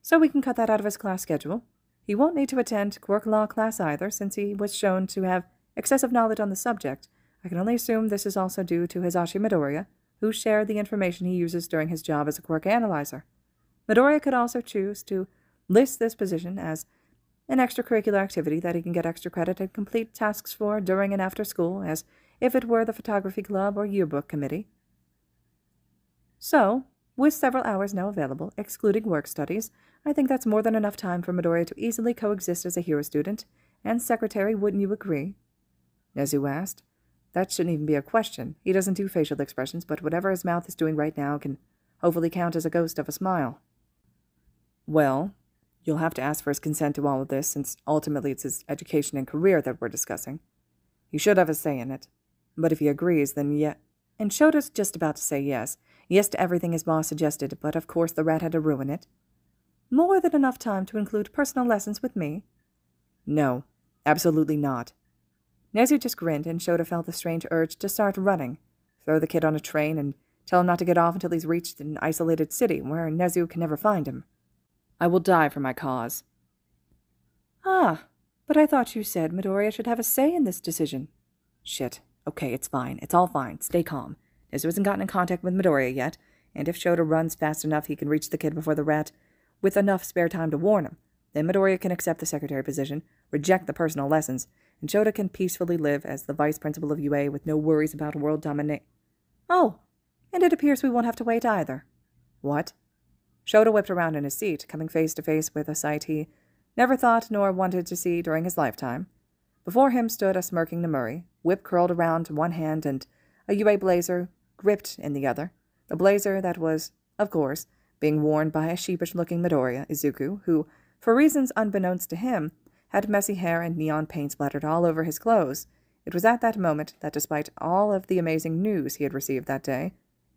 So we can cut that out of his class schedule. He won't need to attend Quirk Law class either, since he was shown to have excessive knowledge on the subject. I can only assume this is also due to Hisashi Midoriya, who shared the information he uses during his job as a quirk analyzer. Midoriya could also choose to list this position as an extracurricular activity that he can get extra credit and complete tasks for during and after school, as if it were the photography club or yearbook committee. So, with several hours now available, excluding work studies, I think that's more than enough time for Midoriya to easily coexist as a hero student and secretary, wouldn't you agree? Nezu asked. That shouldn't even be a question. He doesn't do facial expressions, but whatever his mouth is doing right now can hopefully count as a ghost of a smile. Well, you'll have to ask for his consent to all of this, since ultimately it's his education and career that we're discussing. He should have a say in it. But if he agrees, then yeah. And Shota's just about to say yes. Yes to everything his boss suggested, but of course the rat had to ruin it. More than enough time to include personal lessons with me? No, absolutely not. Nezu just grinned, and Shota felt the strange urge to start running, throw the kid on a train, and tell him not to get off until he's reached an isolated city where Nezu can never find him. I will die for my cause. Ah, but I thought you said Midoriya should have a say in this decision. Shit. Okay, it's fine. It's all fine. Stay calm. Nezu hasn't gotten in contact with Midoriya yet, and if Shota runs fast enough, he can reach the kid before the rat, with enough spare time to warn him. Then Midoriya can accept the secretary position, reject the personal lessons, and Shota can peacefully live as the vice principal of UA with no worries about world domination. Oh, and it appears we won't have to wait either. What? Shota whipped around in his seat, coming face to face with a sight he never thought nor wanted to see during his lifetime. Before him stood a smirking Nemuri, whip curled around one hand and a UA blazer gripped in the other, the blazer that was, of course, being worn by a sheepish-looking Midoriya, Izuku, who, for reasons unbeknownst to him, had messy hair and neon paint splattered all over his clothes. It was at that moment that, despite all of the amazing news he had received that day,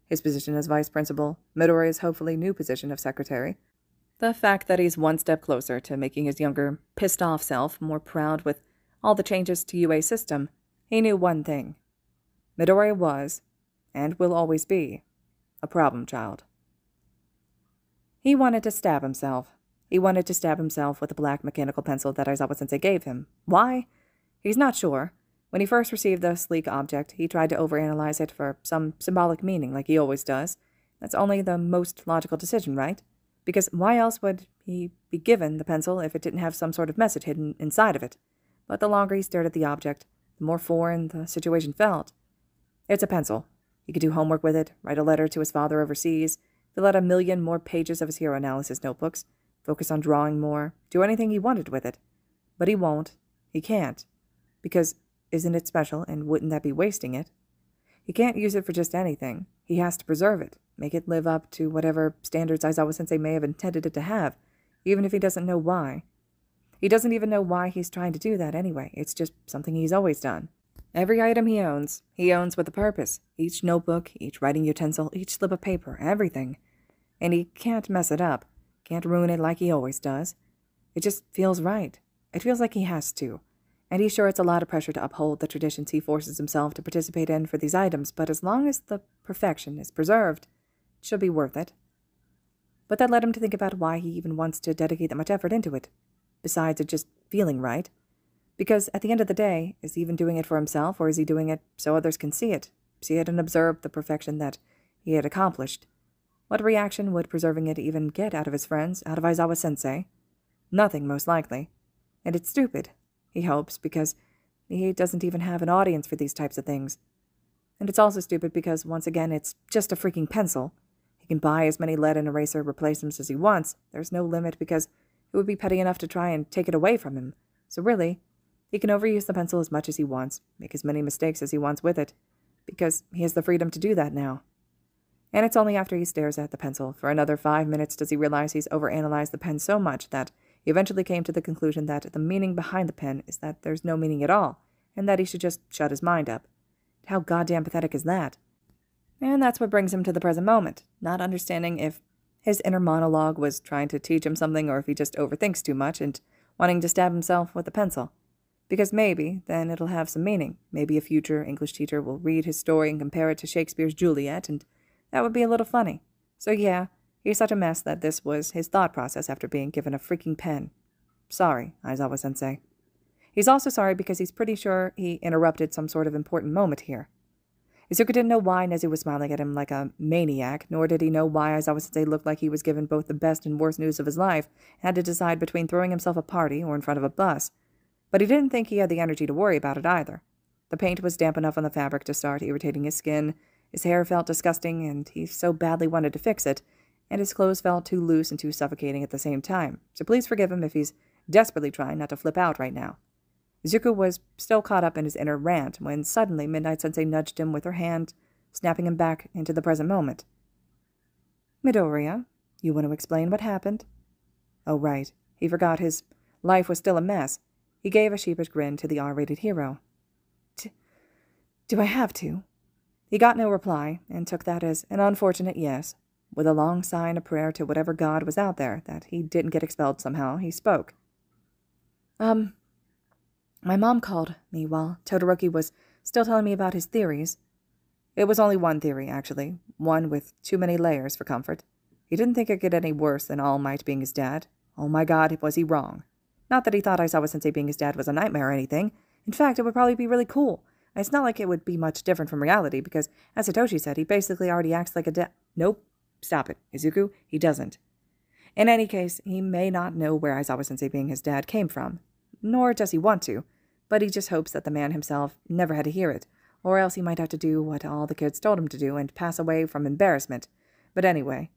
his position as vice principal, Midoriya's hopefully new position of secretary, the fact that he's one step closer to making his younger, pissed-off self more proud with all the changes to UA's system, he knew one thing. Midoriya was, and will always be, a problem child. He wanted to stab himself. He wanted to stab himself with a black mechanical pencil that Aizawa-sensei gave him. Why? He's not sure. When he first received the sleek object, he tried to overanalyze it for some symbolic meaning, like he always does. That's only the most logical decision, right? Because why else would he be given the pencil if it didn't have some sort of message hidden inside of it? But the longer he stared at the object, the more foreign the situation felt. It's a pencil. He could do homework with it, write a letter to his father overseas, fill out 1,000,000 more pages of his hero analysis notebooks, focus on drawing more, do anything he wanted with it. But he won't. He can't. Because isn't it special, and wouldn't that be wasting it? He can't use it for just anything. He has to preserve it, make it live up to whatever standards Aizawa-sensei may have intended it to have, even if he doesn't know why. He doesn't even know why he's trying to do that anyway. It's just something he's always done. Every item he owns with a purpose. Each notebook, each writing utensil, each slip of paper, everything. And he can't mess it up, can't ruin it like he always does. It just feels right. It feels like he has to. And he's sure it's a lot of pressure to uphold the traditions he forces himself to participate in for these items, but as long as the perfection is preserved, it should be worth it. But that led him to think about why he even wants to dedicate that much effort into it, besides it just feeling right. Because at the end of the day, is he even doing it for himself, or is he doing it so others can see it and observe the perfection that he had accomplished? What reaction would preserving it even get out of his friends, out of Aizawa-sensei? Nothing, most likely. And it's stupid, he hopes, because he doesn't even have an audience for these types of things. And it's also stupid because, once again, it's just a freaking pencil. He can buy as many lead and eraser replacements as he wants. There's no limit because it would be petty enough to try and take it away from him. So really, he can overuse the pencil as much as he wants, make as many mistakes as he wants with it, because he has the freedom to do that now. And it's only after he stares at the pencil for another 5 minutes does he realize he's overanalyzed the pen so much that he eventually came to the conclusion that the meaning behind the pen is that there's no meaning at all, and that he should just shut his mind up. How goddamn pathetic is that? And that's what brings him to the present moment, not understanding if his inner monologue was trying to teach him something or if he just overthinks too much and wanting to stab himself with a pencil. Because maybe then it'll have some meaning. Maybe a future English teacher will read his story and compare it to Shakespeare's Juliet, and that would be a little funny. So yeah, he's such a mess that this was his thought process after being given a freaking pen. Sorry, Aizawa-sensei. He's also sorry because he's pretty sure he interrupted some sort of important moment here. Izuku didn't know why Nezu was smiling at him like a maniac, nor did he know why Aizawa-sensei looked like he was given both the best and worst news of his life and had to decide between throwing himself a party or in front of a bus. But he didn't think he had the energy to worry about it either. The paint was damp enough on the fabric to start irritating his skin, his hair felt disgusting, and he so badly wanted to fix it, and his clothes felt too loose and too suffocating at the same time, so please forgive him if he's desperately trying not to flip out right now. Izuku was still caught up in his inner rant when suddenly Midnight-sensei nudged him with her hand, snapping him back into the present moment. Midoriya, you want to explain what happened? Oh, right. He forgot his life was still a mess. He gave a sheepish grin to the R-rated hero. Do I have to? He got no reply, and took that as an unfortunate yes. With a long sigh and a prayer to whatever god was out there that he didn't get expelled somehow, he spoke. My mom called me while Todoroki was still telling me about his theories. It was only one theory, actually, one with too many layers for comfort. He didn't think it could get any worse than All Might being his dad. Oh my god, was he wrong. Not that he thought Aizawa-sensei being his dad was a nightmare or anything. In fact, it would probably be really cool. It's not like it would be much different from reality, because, as Satoshi said, he basically already acts like a dad. Nope. Stop it, Izuku. He doesn't. In any case, he may not know where Aizawa-sensei being his dad came from. Nor does he want to, but he just hopes that the man himself never had to hear it, or else he might have to do what all the kids told him to do and pass away from embarrassment. But anyway.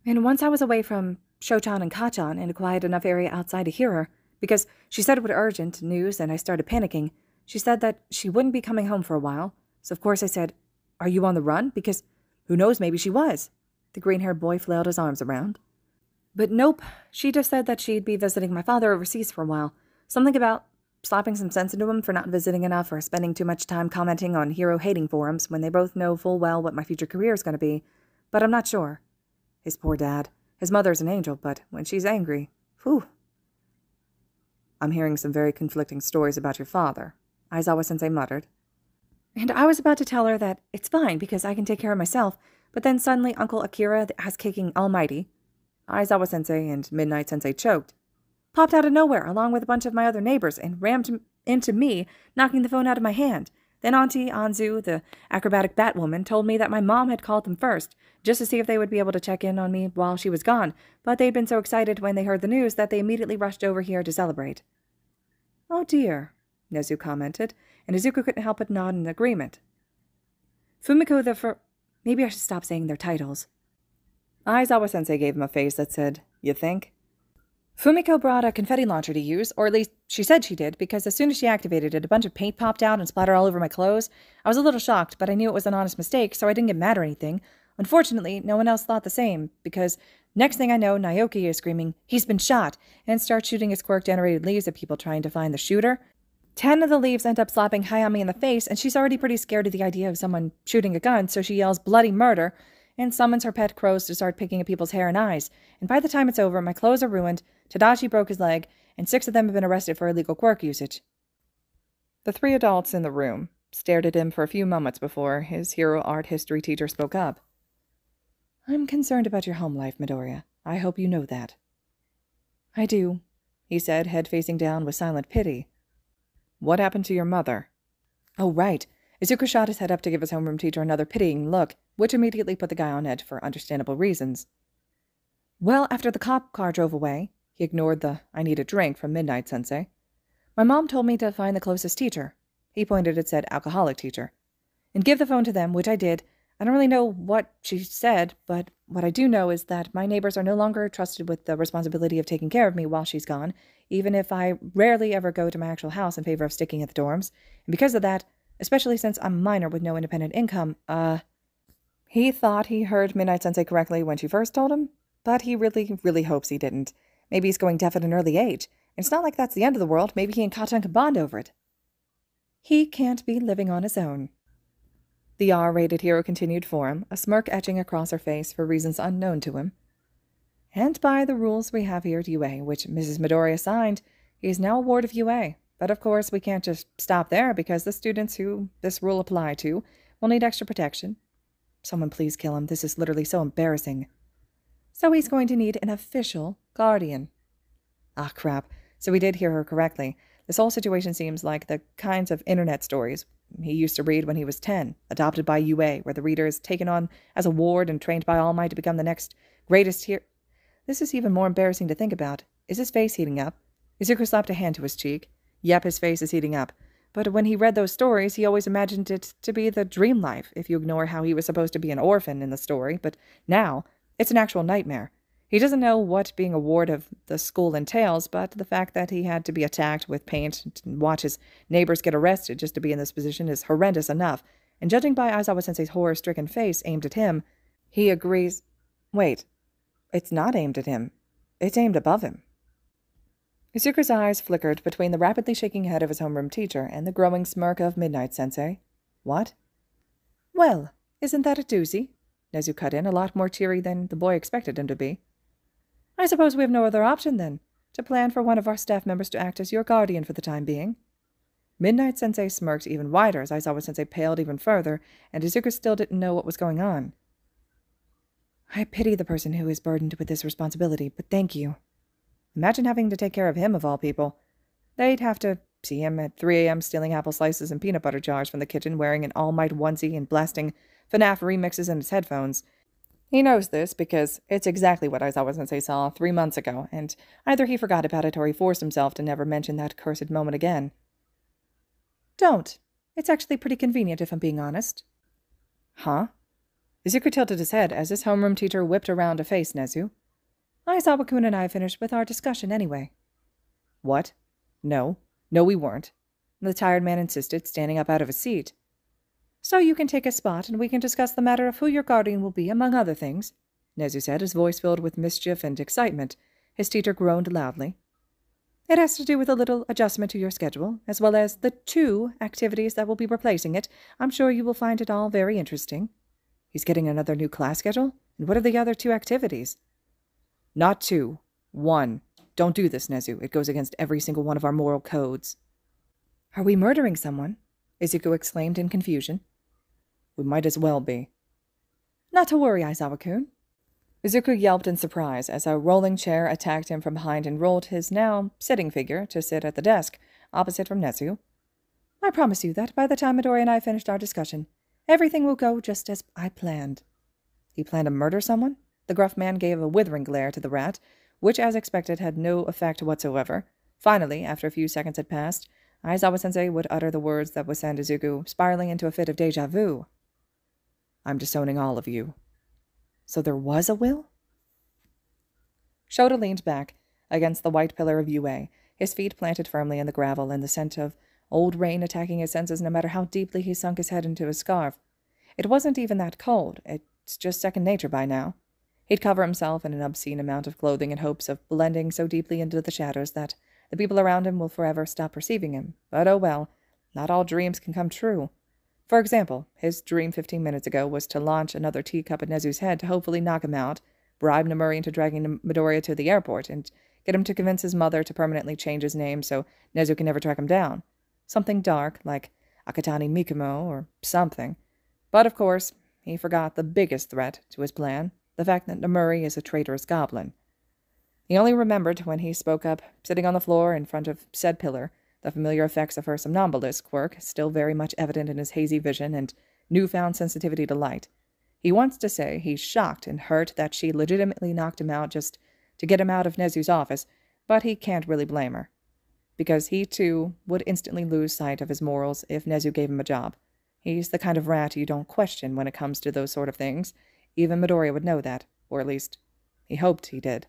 And once I was away from Shochan and Kachan in a quiet enough area outside to hear her, because she said it was urgent news and I started panicking. She said that she wouldn't be coming home for a while, so of course I said, "Are you on the run?" Because who knows, maybe she was. The green-haired boy flailed his arms around. But nope, she just said that she'd be visiting my father overseas for a while. Something about slapping some sense into him for not visiting enough or spending too much time commenting on hero-hating forums when they both know full well what my future career is going to be. But I'm not sure. His poor dad. His mother's an angel, but when she's angry, whew. I'm hearing some very conflicting stories about your father, Aizawa-sensei muttered. And I was about to tell her that it's fine because I can take care of myself, but then suddenly Uncle Akira, the ass-kicking almighty, Aizawa-sensei and Midnight-sensei choked, popped out of nowhere along with a bunch of my other neighbors and rammed into me, knocking the phone out of my hand. Then Auntie Anzu, the acrobatic Batwoman, told me that my mom had called them first, just to see if they would be able to check in on me while she was gone, but they'd been so excited when they heard the news that they immediately rushed over here to celebrate. Oh dear, Nezu commented, and Izuku couldn't help but nod in agreement. Fumiko the Maybe I should stop saying their titles. Aizawa-sensei gave him a face that said, "You think?" Fumiko brought a confetti launcher to use, or at least she said she did, because as soon as she activated it, a bunch of paint popped out and splattered all over my clothes. I was a little shocked, but I knew it was an honest mistake, so I didn't get mad or anything. Unfortunately, no one else thought the same, because next thing I know, Naoki is screaming, "He's been shot," and starts shooting his quirk-generated leaves at people trying to find the shooter. 10 of the leaves end up slapping Hayami in the face, and she's already pretty scared of the idea of someone shooting a gun, so she yells bloody murder, and summons her pet crows to start picking at people's hair and eyes. And by the time it's over, my clothes are ruined, Tadashi broke his leg, and 6 of them have been arrested for illegal quirk usage. The 3 adults in the room stared at him for a few moments before his hero art history teacher spoke up. "I'm concerned about your home life, Midoriya. I hope you know that." "I do," he said, head facing down with silent pity. "What happened to your mother?" "Oh, right." Izuku shot his head up to give his homeroom teacher another pitying look, which immediately put the guy on edge for understandable reasons. "Well, after the cop car drove away," he ignored the "I need a drink" from Midnight-sensei, "my mom told me to find the closest teacher." He pointed at said alcoholic teacher. "And give the phone to them, which I did. I don't really know what she said, but what I do know is that my neighbors are no longer trusted with the responsibility of taking care of me while she's gone, even if I rarely ever go to my actual house in favor of sticking at the dorms. And because of that, especially since I'm a minor with no independent income, He thought he heard Midnight-sensei correctly when she first told him, but he really, really hopes he didn't. Maybe he's going deaf at an early age. It's not like that's the end of the world. Maybe he and Kachan can bond over it. He can't be living on his own. The R-rated hero continued for him, a smirk etching across her face for reasons unknown to him. And by the rules we have here at UA, which Mrs. Midoriya signed, he is now a ward of UA, But of course, we can't just stop there because the students who this rule apply to will need extra protection. Someone please kill him. This is literally so embarrassing. So he's going to need an official guardian. Ah, crap. So we did hear her correctly. This whole situation seems like the kinds of internet stories he used to read when he was 10, adopted by UA, where the reader is taken on as a ward and trained by All Might to become the next greatest hero. This is even more embarrassing to think about. Is his face heating up? Izuku slapped a hand to his cheek. Yep, his face is heating up. But when he read those stories, he always imagined it to be the dream life, if you ignore how he was supposed to be an orphan in the story. But now, it's an actual nightmare. He doesn't know what being a ward of the school entails, but the fact that he had to be attacked with paint and watch his neighbors get arrested just to be in this position is horrendous enough. And judging by Aizawa-sensei's horror-stricken face aimed at him, he agrees... Wait, it's not aimed at him. It's aimed above him. Izuku's eyes flickered between the rapidly shaking head of his homeroom teacher and the growing smirk of Midnight Sensei. What? Well, isn't that a doozy? Nezu cut in, a lot more cheery than the boy expected him to be. I suppose we have no other option, then, to plan for one of our staff members to act as your guardian for the time being. Midnight Sensei smirked even wider as Aizawa-sensei paled even further, and Izuku still didn't know what was going on. I pity the person who is burdened with this responsibility, but thank you. Imagine having to take care of him, of all people. They'd have to see him at 3 a.m. stealing apple slices and peanut butter jars from the kitchen, wearing an All Might onesie and blasting FNAF remixes in his headphones. He knows this because it's exactly what Aizawa-sensei saw 3 months ago, and either he forgot about it or he forced himself to never mention that cursed moment again. Don't. It's actually pretty convenient, if I'm being honest. Huh? Izuku tilted his head as his homeroom teacher whipped around to face Nezu. Aizawa-kun and I finished with our discussion anyway. What? No, we weren't. The tired man insisted, standing up out of his seat. So you can take a spot and we can discuss the matter of who your guardian will be, among other things, Nezu said, his voice filled with mischief and excitement. His teacher groaned loudly. It has to do with a little adjustment to your schedule, as well as the 2 activities that will be replacing it. I'm sure you will find it all very interesting. He's getting another new class schedule? And what are the other 2 activities? Not 2. 1. Don't do this, Nezu. It goes against every single one of our moral codes. Are we murdering someone? Izuku exclaimed in confusion. We might as well be. Not to worry, Aizawa-kun. Izuku yelped in surprise as a rolling chair attacked him from behind and rolled his now sitting figure to sit at the desk, opposite from Nezu. I promise you that by the time Midoriya and I finished our discussion, everything will go just as I planned. He planned to murder someone? The gruff man gave a withering glare to the rat, which, as expected, had no effect whatsoever. Finally, after a few seconds had passed, Aizawa-sensei would utter the words that would send Izuku spiraling into a fit of déjà vu. I'm disowning all of you. So there was a will? Shota leaned back against the white pillar of UA, his feet planted firmly in the gravel and the scent of old rain attacking his senses no matter how deeply he sunk his head into his scarf. It wasn't even that cold. It's just second nature by now. He'd cover himself in an obscene amount of clothing in hopes of blending so deeply into the shadows that the people around him will forever stop perceiving him. But oh well, not all dreams can come true. For example, his dream 15 minutes ago was to launch another teacup at Nezu's head to hopefully knock him out, bribe Nomuri into dragging Midoriya to the airport, and get him to convince his mother to permanently change his name so Nezu can never track him down. Something dark, like Akatani Mikumo or something. But of course, he forgot the biggest threat to his plan, the fact that Nomuri is a traitorous goblin. He only remembered when he spoke up, sitting on the floor in front of said pillar, the familiar effects of her somnambulist quirk still very much evident in his hazy vision and newfound sensitivity to light. He wants to say he's shocked and hurt that she legitimately knocked him out just to get him out of Nezu's office, but he can't really blame her, because he, too, would instantly lose sight of his morals if Nezu gave him a job. He's the kind of rat you don't question when it comes to those sort of things. Even Midoriya would know that, or at least, he hoped he did.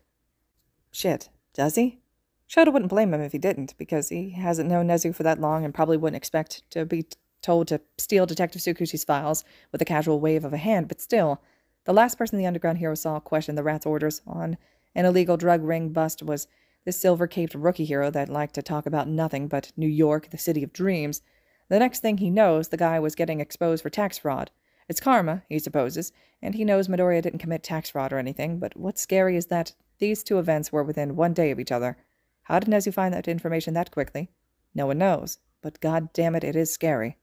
Shit, does he? Shota wouldn't blame him if he didn't, because he hasn't known Nezu for that long and probably wouldn't expect to be told to steal Detective Tsukushi's files with a casual wave of a hand, but still, the last person the underground hero saw question the rat's orders on an illegal drug ring bust was this silver-caped rookie hero that liked to talk about nothing but New York, the city of dreams. The next thing he knows, the guy was getting exposed for tax fraud. It's karma, he supposes, and he knows Midoriya didn't commit tax fraud or anything, but what's scary is that these 2 events were within 1 day of each other. How did Nezu find that information that quickly? No one knows, but god damn it, it is scary.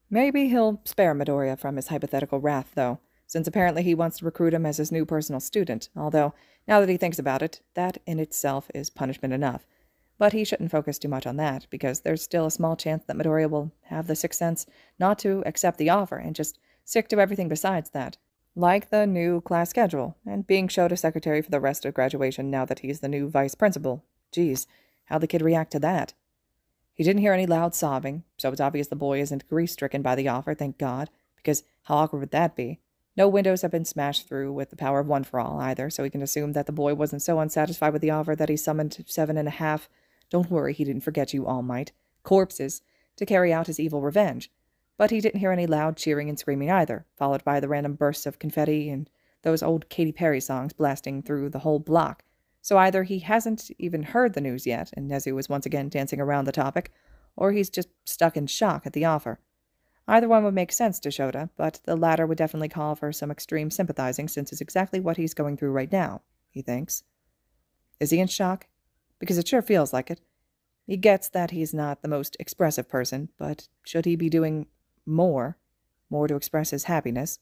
Maybe he'll spare Midoriya from his hypothetical wrath, though, since apparently he wants to recruit him as his new personal student, although, now that he thinks about it, that in itself is punishment enough. But he shouldn't focus too much on that, because there's still a small chance that Midoriya will have the sixth sense not to accept the offer and just stick to everything besides that. Like the new class schedule, and being Shota's secretary for the rest of graduation now that he's the new vice principal. Geez, how'd the kid react to that? He didn't hear any loud sobbing, so it's obvious the boy isn't grief-stricken by the offer, thank God, because how awkward would that be? No windows have been smashed through with the power of one for all, either, so he can assume that the boy wasn't so unsatisfied with the offer that he summoned 7.5, don't worry, he didn't forget you, All Might, corpses, to carry out his evil revenge. But he didn't hear any loud cheering and screaming either, followed by the random bursts of confetti and those old Katy Perry songs blasting through the whole block. So either he hasn't even heard the news yet, and Nezu is once again dancing around the topic, or he's just stuck in shock at the offer. Either one would make sense to Shota, but the latter would definitely call for some extreme sympathizing since it's exactly what he's going through right now, he thinks. Is he in shock? Because it sure feels like it. He gets that he's not the most expressive person, but should he be doing more to express his happiness?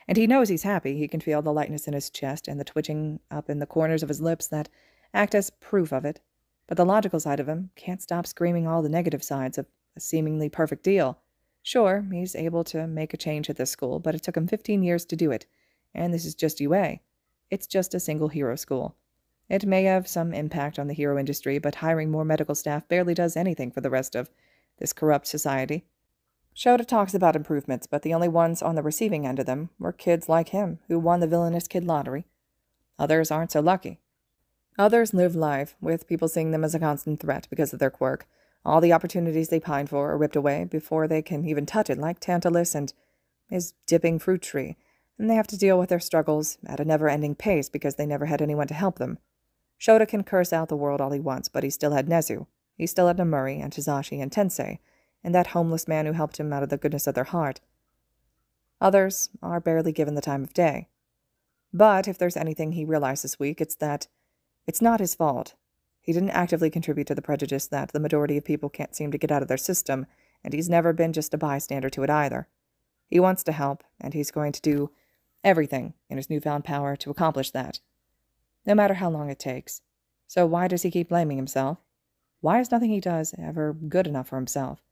And he knows he's happy. He can feel the lightness in his chest and the twitching up in the corners of his lips that act as proof of it. But the logical side of him can't stop screaming all the negative sides of a seemingly perfect deal. Sure, he's able to make a change at this school, but it took him 15 years to do it. And this is just UA. It's just a single hero school. It may have some impact on the hero industry, but hiring more medical staff barely does anything for the rest of this corrupt society. Shota talks about improvements, but the only ones on the receiving end of them were kids like him, who won the villainous kid lottery. Others aren't so lucky. Others live life, with people seeing them as a constant threat because of their quirk. All the opportunities they pine for are ripped away before they can even touch it, like Tantalus and his dipping fruit tree, and they have to deal with their struggles at a never-ending pace because they never had anyone to help them. Shota can curse out the world all he wants, but he still had Nezu. He still had Namuri and Hizashi and Tensei, and that homeless man who helped him out of the goodness of their heart. Others are barely given the time of day. But if there's anything he realized this week, it's that it's not his fault. He didn't actively contribute to the prejudice that the majority of people can't seem to get out of their system, and he's never been just a bystander to it either. He wants to help, and he's going to do everything in his newfound power to accomplish that, no matter how long it takes. So why does he keep blaming himself? Why is nothing he does ever good enough for himself?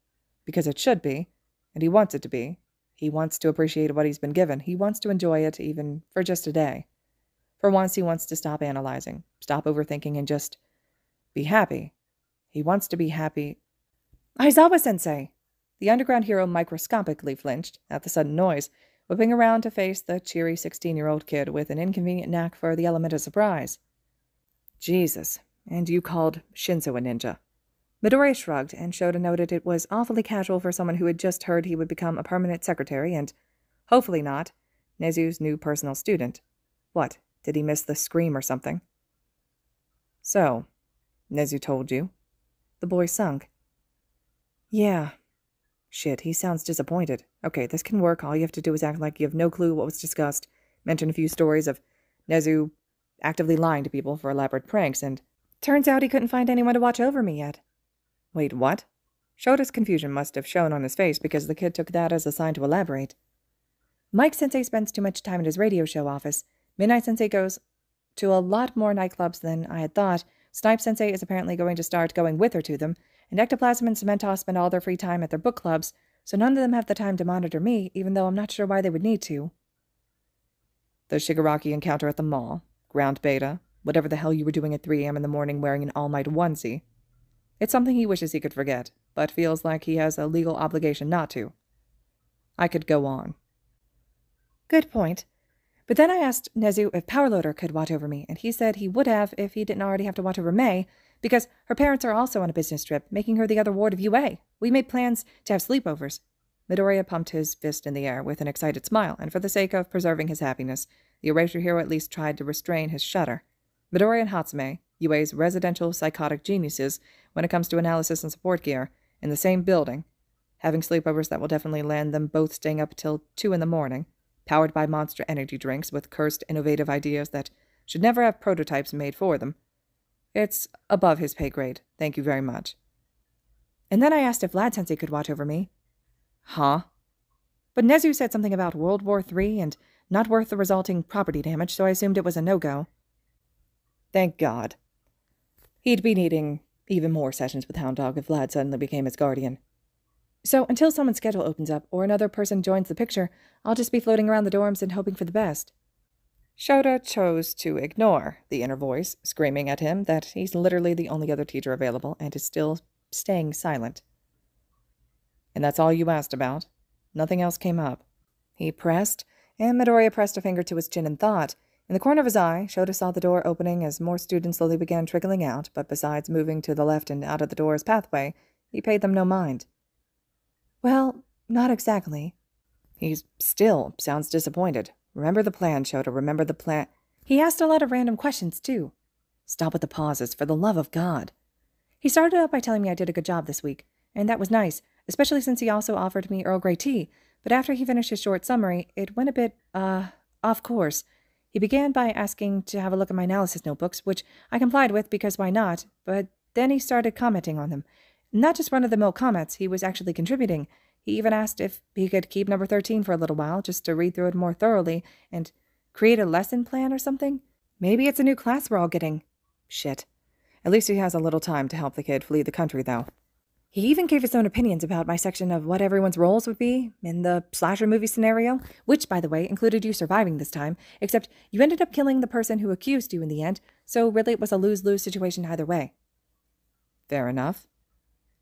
Because it should be, and he wants it to be. He wants to appreciate what he's been given. He wants to enjoy it, even for just a day. For once, he wants to stop analyzing, stop overthinking, and just be happy. He wants to be happy. Aizawa-sensei! The underground hero microscopically flinched at the sudden noise, whipping around to face the cheery 16-year-old kid with an inconvenient knack for the element of surprise. Jesus, and you called Shinso a ninja. Midoriya shrugged, and Shota noted it was awfully casual for someone who had just heard he would become a permanent secretary and, hopefully not, Nezu's new personal student. What, did he miss the scream or something? So, Nezu told you. The boy sunk. Yeah. Shit, he sounds disappointed. Okay, this can work. All you have to do is act like you have no clue what was discussed, mention a few stories of Nezu actively lying to people for elaborate pranks, and turns out he couldn't find anyone to watch over me yet. Wait, what? Shota's confusion must have shown on his face because the kid took that as a sign to elaborate. Mike-sensei spends too much time at his radio show office. Midnight-sensei goes to a lot more nightclubs than I had thought. Snipe-sensei is apparently going to start going with her to them, and Ectoplasm and Cementos spend all their free time at their book clubs, so none of them have the time to monitor me, even though I'm not sure why they would need to. The Shigaraki encounter at the mall, ground beta, whatever the hell you were doing at 3 a.m. in the morning wearing an All Might onesie. It's something he wishes he could forget, but feels like he has a legal obligation not to. I could go on. Good point. But then I asked Nezu if Powerloader could watch over me, and he said he would have if he didn't already have to watch over May, because her parents are also on a business trip, making her the other ward of UA. We made plans to have sleepovers. Midoriya pumped his fist in the air with an excited smile, and for the sake of preserving his happiness, the erasure hero at least tried to restrain his shudder. Midoriya and Hatsume, UA's residential psychotic geniuses when it comes to analysis and support gear, in the same building, having sleepovers that will definitely land them both staying up till 2 in the morning, powered by monster energy drinks with cursed innovative ideas that should never have prototypes made for them. It's above his pay grade, thank you very much. And then I asked if Lad-sensei could watch over me. Huh? But Nezu said something about World War III and not worth the resulting property damage, so I assumed it was a no-go. Thank God. He'd be needing even more sessions with Hound Dog if Vlad suddenly became his guardian. So until someone's schedule opens up or another person joins the picture, I'll just be floating around the dorms and hoping for the best. Shota chose to ignore the inner voice, screaming at him that he's literally the only other teacher available and is still staying silent. And that's all you asked about? Nothing else came up. He pressed, and Midoriya pressed a finger to his chin in thought. In the corner of his eye, Shota saw the door opening as more students slowly began trickling out, but besides moving to the left and out of the door's pathway, he paid them no mind. Well, not exactly. He still sounds disappointed. Remember the plan, Shota, remember the plan. He asked a lot of random questions, too. Stop with the pauses, for the love of God. He started out by telling me I did a good job this week, and that was nice, especially since he also offered me Earl Grey tea, but after he finished his short summary, it went a bit, off course. He began by asking to have a look at my analysis notebooks, which I complied with because why not, but then he started commenting on them. Not just run-of-the-mill comments, he was actually contributing. He even asked if he could keep number 13 for a little while, just to read through it more thoroughly, and create a lesson plan or something. Maybe it's a new class we're all getting. Shit. At least he has a little time to help the kid flee the country, though. He even gave his own opinions about my section of what everyone's roles would be in the slasher movie scenario, which, by the way, included you surviving this time, except you ended up killing the person who accused you in the end, so really it was a lose-lose situation either way. Fair enough.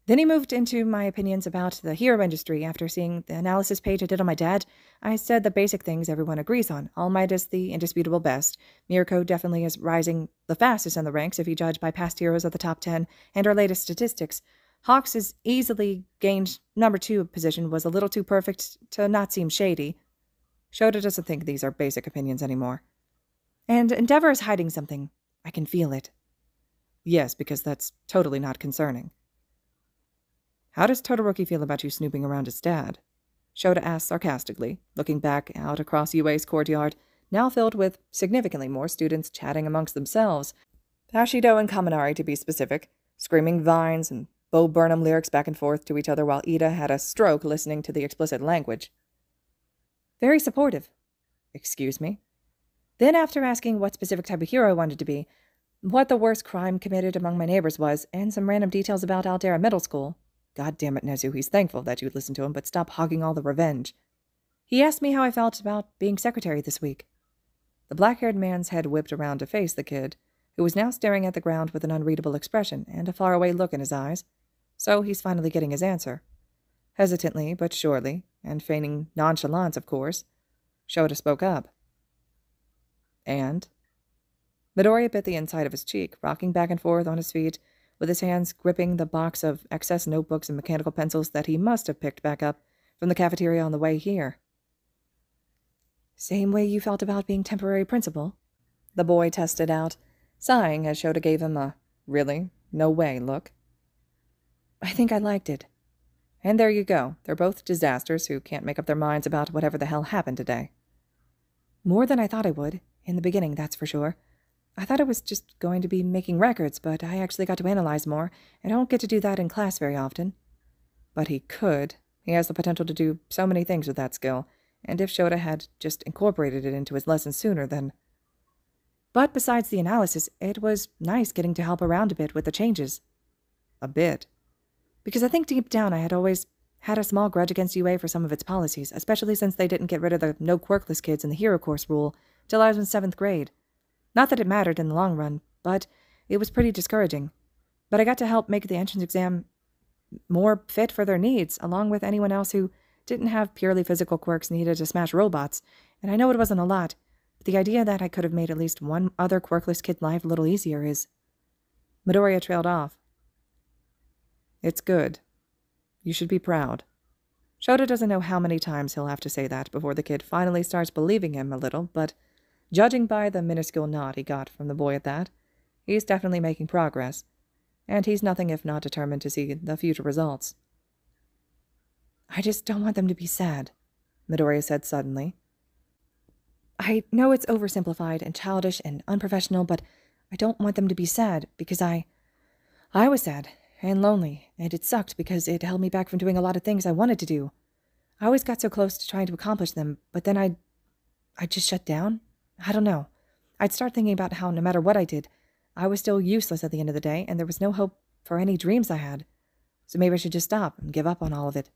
Then he moved into my opinions about the hero industry. After seeing the analysis page I did on my dad, I said the basic things everyone agrees on. All Might is the indisputable best. Mirko definitely is rising the fastest in the ranks if you judge by past heroes of the top 10 and our latest statistics. Hawks is easily gained number 2 position was a little too perfect to not seem shady. Shota doesn't think these are basic opinions anymore. And Endeavor is hiding something. I can feel it. Yes, because that's totally not concerning. How does Todoroki feel about you snooping around his dad? Shota asked sarcastically, looking back out across UA's courtyard, now filled with significantly more students chatting amongst themselves. Hashido and Kaminari, to be specific, screaming vines and Bo Burnham lyrics back and forth to each other while Ida had a stroke listening to the explicit language. Very supportive. Excuse me? Then after asking what specific type of hero I wanted to be, what the worst crime committed among my neighbors was, and some random details about Aldera Middle School. God damn it, Nezu, he's thankful that you'd listen to him, but stop hogging all the revenge. He asked me how I felt about being secretary this week. The black-haired man's head whipped around to face the kid, who was now staring at the ground with an unreadable expression and a faraway look in his eyes. So he's finally getting his answer. Hesitantly, but surely, and feigning nonchalance, of course, Shota spoke up. And? Midoriya bit the inside of his cheek, rocking back and forth on his feet, with his hands gripping the box of excess notebooks and mechanical pencils that he must have picked back up from the cafeteria on the way here. Same way you felt about being temporary principal? The boy tested out, sighing as Shota gave him a, really, no way look. I think I liked it. And there you go. They're both disasters who can't make up their minds about whatever the hell happened today. More than I thought I would, in the beginning, that's for sure. I thought I was just going to be making records, but I actually got to analyze more, and I don't get to do that in class very often. But he could. He has the potential to do so many things with that skill, and if Shota had just incorporated it into his lessons sooner, then... But besides the analysis, it was nice getting to help around a bit with the changes. A bit. Because I think deep down I had always had a small grudge against UA for some of its policies, especially since they didn't get rid of the no quirkless kids in the hero course rule till I was in 7th grade. Not that it mattered in the long run, but it was pretty discouraging. But I got to help make the entrance exam more fit for their needs, along with anyone else who didn't have purely physical quirks needed to smash robots, and I know it wasn't a lot, but the idea that I could have made at least one other quirkless kid's life a little easier is... Midoriya trailed off. It's good. You should be proud. Shota doesn't know how many times he'll have to say that before the kid finally starts believing him a little, but judging by the minuscule nod he got from the boy at that, he's definitely making progress, and he's nothing if not determined to see the future results. I just don't want them to be sad, Midoriya said suddenly. I know it's oversimplified and childish and unprofessional, but I don't want them to be sad because I was sad. and lonely, and it sucked because it held me back from doing a lot of things I wanted to do. I always got so close to trying to accomplish them, but then I'd just shut down? I don't know. I'd start thinking about how no matter what I did, I was still useless at the end of the day, and there was no hope for any dreams I had. So maybe I should just stop and give up on all of it.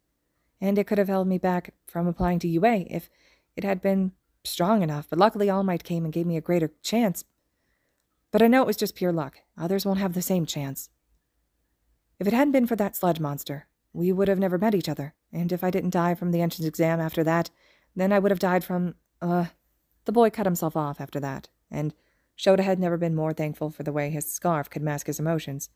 And it could have held me back from applying to UA if it had been strong enough, but luckily All Might came and gave me a greater chance. But I know it was just pure luck. Others won't have the same chance. If it hadn't been for that sludge monster, we would have never met each other, and if I didn't die from the entrance exam after that, then I would have died from, The boy cut himself off after that, and Shota had never been more thankful for the way his scarf could mask his emotions.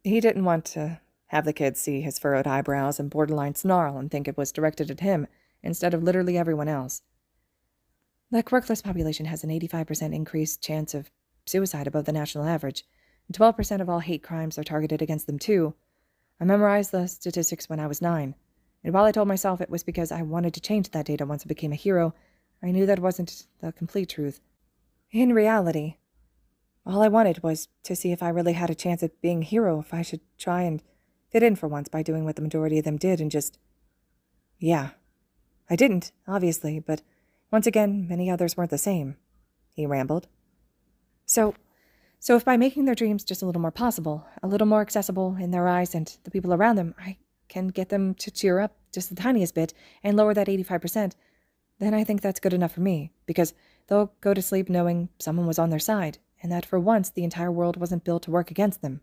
He didn't want to have the kids see his furrowed eyebrows and borderline snarl and think it was directed at him, instead of literally everyone else. The quirkless population has an 85% increased chance of suicide above the national average, and 12% of all hate crimes are targeted against them too. I memorized the statistics when I was 9, and while I told myself it was because I wanted to change that data once I became a hero, I knew that wasn't the complete truth. In reality, all I wanted was to see if I really had a chance at being a hero, if I should try and fit in for once by doing what the majority of them did and just... Yeah. I didn't, obviously, but once again, many others weren't the same, he rambled. So if by making their dreams just a little more possible, a little more accessible in their eyes and the people around them, I can get them to cheer up just the tiniest bit and lower that 85%, then I think that's good enough for me, because they'll go to sleep knowing someone was on their side, and that for once the entire world wasn't built to work against them.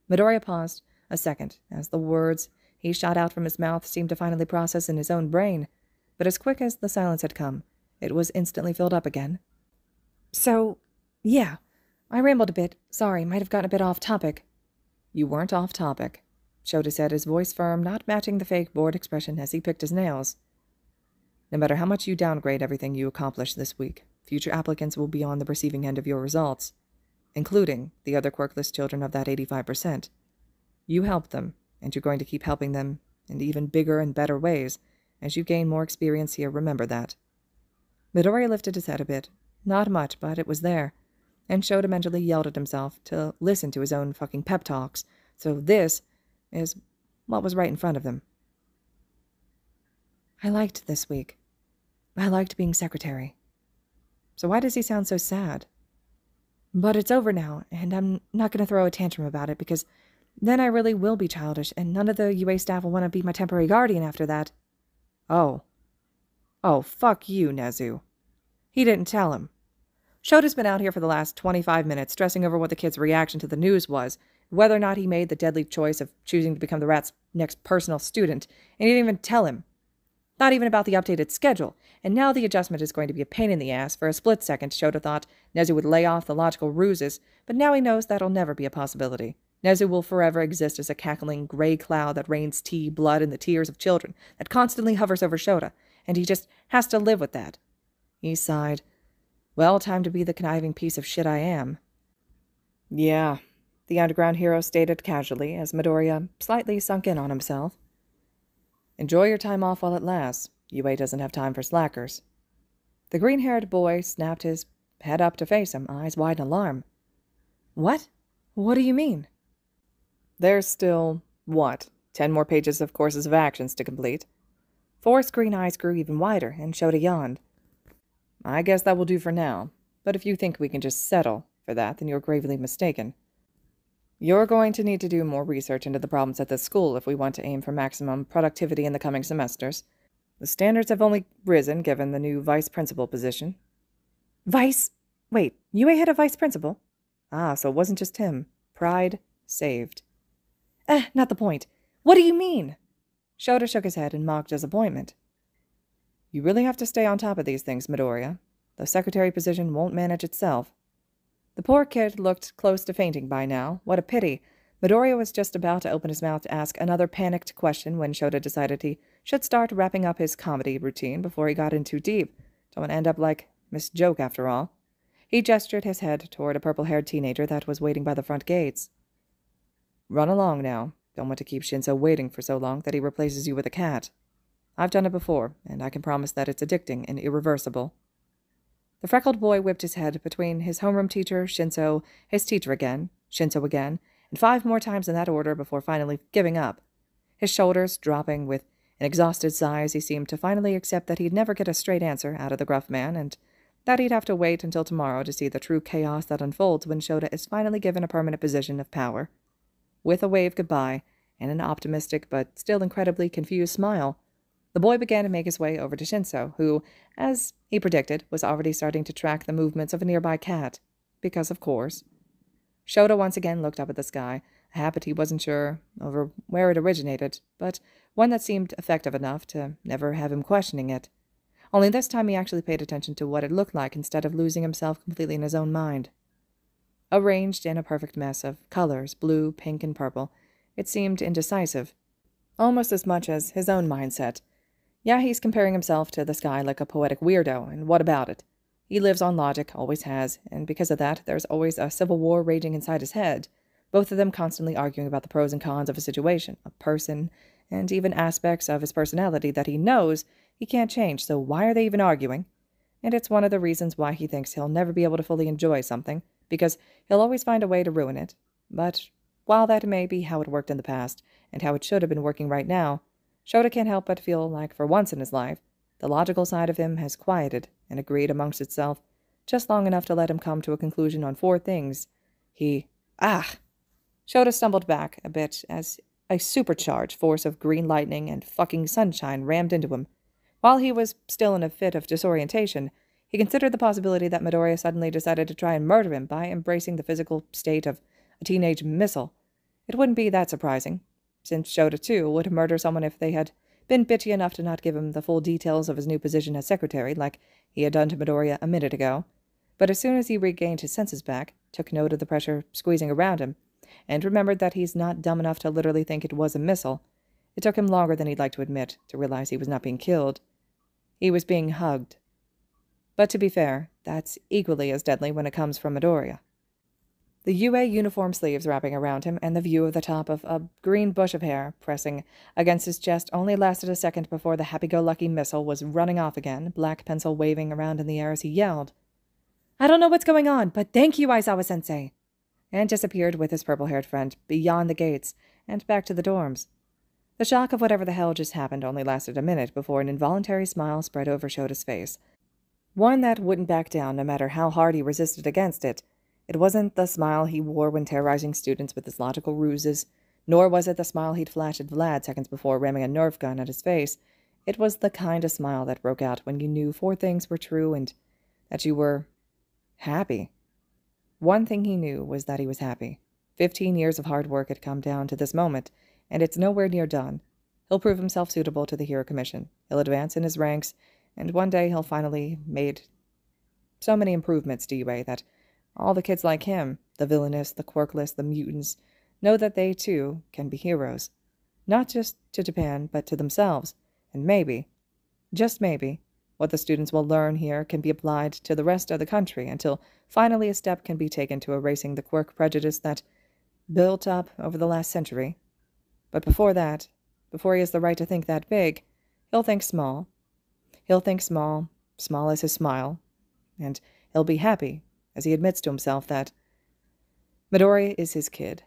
Midoriya paused a second, as the words he shot out from his mouth seemed to finally process in his own brain, but as quick as the silence had come, it was instantly filled up again. So, yeah, I rambled a bit. Sorry, might have gotten a bit off topic. You weren't off topic, Shota said, his voice firm, not matching the fake bored expression as he picked his nails. No matter how much you downgrade everything you accomplished this week, future applicants will be on the receiving end of your results, including the other quirkless children of that 85%. You helped them, and you're going to keep helping them in even bigger and better ways as you gain more experience here. Remember that. Midoriya lifted his head a bit. Not much, but it was there, and Shota mentally yelled at himself to listen to his own fucking pep talks, so this is what was right in front of them. I liked this week. I liked being secretary. So why does he sound so sad? But it's over now, and I'm not going to throw a tantrum about it, because then I really will be childish, and none of the UA staff will want to be my temporary guardian after that. Oh, fuck you, Nezu. He didn't tell him. Shota's been out here for the last 25 minutes stressing over what the kid's reaction to the news was, whether or not he made the deadly choice of choosing to become the rat's next personal student, and he didn't even tell him. Not even about the updated schedule, and now the adjustment is going to be a pain in the ass. For a split second, Shota thought Nezu would lay off the logical ruses, but now he knows that'll never be a possibility. Nezu will forever exist as a cackling gray cloud that rains tea, blood, and the tears of children, that constantly hovers over Shota, and he just has to live with that. He sighed. Well, time to be the conniving piece of shit I am. Yeah, the underground hero stated casually, as Midoriya slightly sunk in on himself. Enjoy your time off while it lasts. UA doesn't have time for slackers. The green-haired boy snapped his head up to face him, eyes wide in alarm. What? What do you mean? There's still, 10 more pages of courses of actions to complete. Forrest's green eyes grew even wider, and Shota yawned. I guess that will do for now, but if you think we can just settle for that, then you're gravely mistaken. You're going to need to do more research into the problems at this school if we want to aim for maximum productivity in the coming semesters. The standards have only risen given the new vice principal position. Wait, UA had a vice principal? Ah, so it wasn't just him. Pride saved. Not the point. What do you mean? Shota shook his head in mock disappointment. You really have to stay on top of these things, Midoriya. The secretary position won't manage itself. The poor kid looked close to fainting by now. What a pity. Midoriya was just about to open his mouth to ask another panicked question when Shota decided he should start wrapping up his comedy routine before he got in too deep. Don't want to end up like Miss Joke, after all. He gestured his head toward a purple-haired teenager that was waiting by the front gates. Run along now. Don't want to keep Shinso waiting for so long that he replaces you with a cat. I've done it before, and I can promise that it's addicting and irreversible. The freckled boy whipped his head between his homeroom teacher, Shinso, his teacher again, Shinso again, and 5 more times in that order before finally giving up. His shoulders dropping with an exhausted sigh as he seemed to finally accept that he'd never get a straight answer out of the gruff man, and that he'd have to wait until tomorrow to see the true chaos that unfolds when Shota is finally given a permanent position of power. With a wave goodbye, and an optimistic but still incredibly confused smile, the boy began to make his way over to Shinso, who, as he predicted, was already starting to track the movements of a nearby cat. Because, of course. Shota once again looked up at the sky, a habit he wasn't sure over where it originated, but one that seemed effective enough to never have him questioning it. Only this time he actually paid attention to what it looked like instead of losing himself completely in his own mind. Arranged in a perfect mess of colors, blue, pink, and purple, it seemed indecisive, almost as much as his own mindset. Yeah, he's comparing himself to the sky like a poetic weirdo, and what about it? He lives on logic, always has, and because of that, there's always a civil war raging inside his head, both of them constantly arguing about the pros and cons of a situation, a person, and even aspects of his personality that he knows he can't change, so why are they even arguing? And it's one of the reasons why he thinks he'll never be able to fully enjoy something, because he'll always find a way to ruin it. But while that may be how it worked in the past, and how it should have been working right now, Shota can't help but feel like, for once in his life, the logical side of him has quieted and agreed amongst itself just long enough to let him come to a conclusion on 4 things. Shota stumbled back a bit as a supercharged force of green lightning and fucking sunshine rammed into him. While he was still in a fit of disorientation, he considered the possibility that Midoriya suddenly decided to try and murder him by embracing the physical state of a teenage missile. It wouldn't be that surprising, since Shota, too, would murder someone if they had been bitchy enough to not give him the full details of his new position as secretary, like he had done to Midoriya a minute ago. But as soon as he regained his senses back, took note of the pressure squeezing around him, and remembered that he's not dumb enough to literally think it was a missile, it took him longer than he'd like to admit to realize he was not being killed. He was being hugged. But to be fair, that's equally as deadly when it comes from Midoriya. The UA uniform sleeves wrapping around him and the view of the top of a green bush of hair pressing against his chest only lasted a second before the happy-go-lucky missile was running off again, black pencil waving around in the air as he yelled, "I don't know what's going on, but thank you, Aizawa-sensei!" and disappeared with his purple-haired friend beyond the gates and back to the dorms. The shock of whatever the hell just happened only lasted a minute before an involuntary smile spread over Shota's face. One that wouldn't back down no matter how hard he resisted against it. It wasn't the smile he wore when terrorizing students with his logical ruses, nor was it the smile he'd flashed at Vlad seconds before ramming a Nerf gun at his face. It was the kind of smile that broke out when you knew 4 things were true and that you were happy. One thing he knew was that he was happy. 15 years of hard work had come down to this moment, and it's nowhere near done. He'll prove himself suitable to the Hero Commission. He'll advance in his ranks, and one day he'll finally made so many improvements to UA that all the kids like him, the villainous, the quirkless, the mutants, know that they, too, can be heroes. Not just to Japan, but to themselves. And maybe, just maybe, what the students will learn here can be applied to the rest of the country until finally a step can be taken to erasing the quirk prejudice that built up over the last century. But before that, before he has the right to think that big, he'll think small. He'll think small, small as his smile, and he'll be happy as he admits to himself that Midoriya is his kid.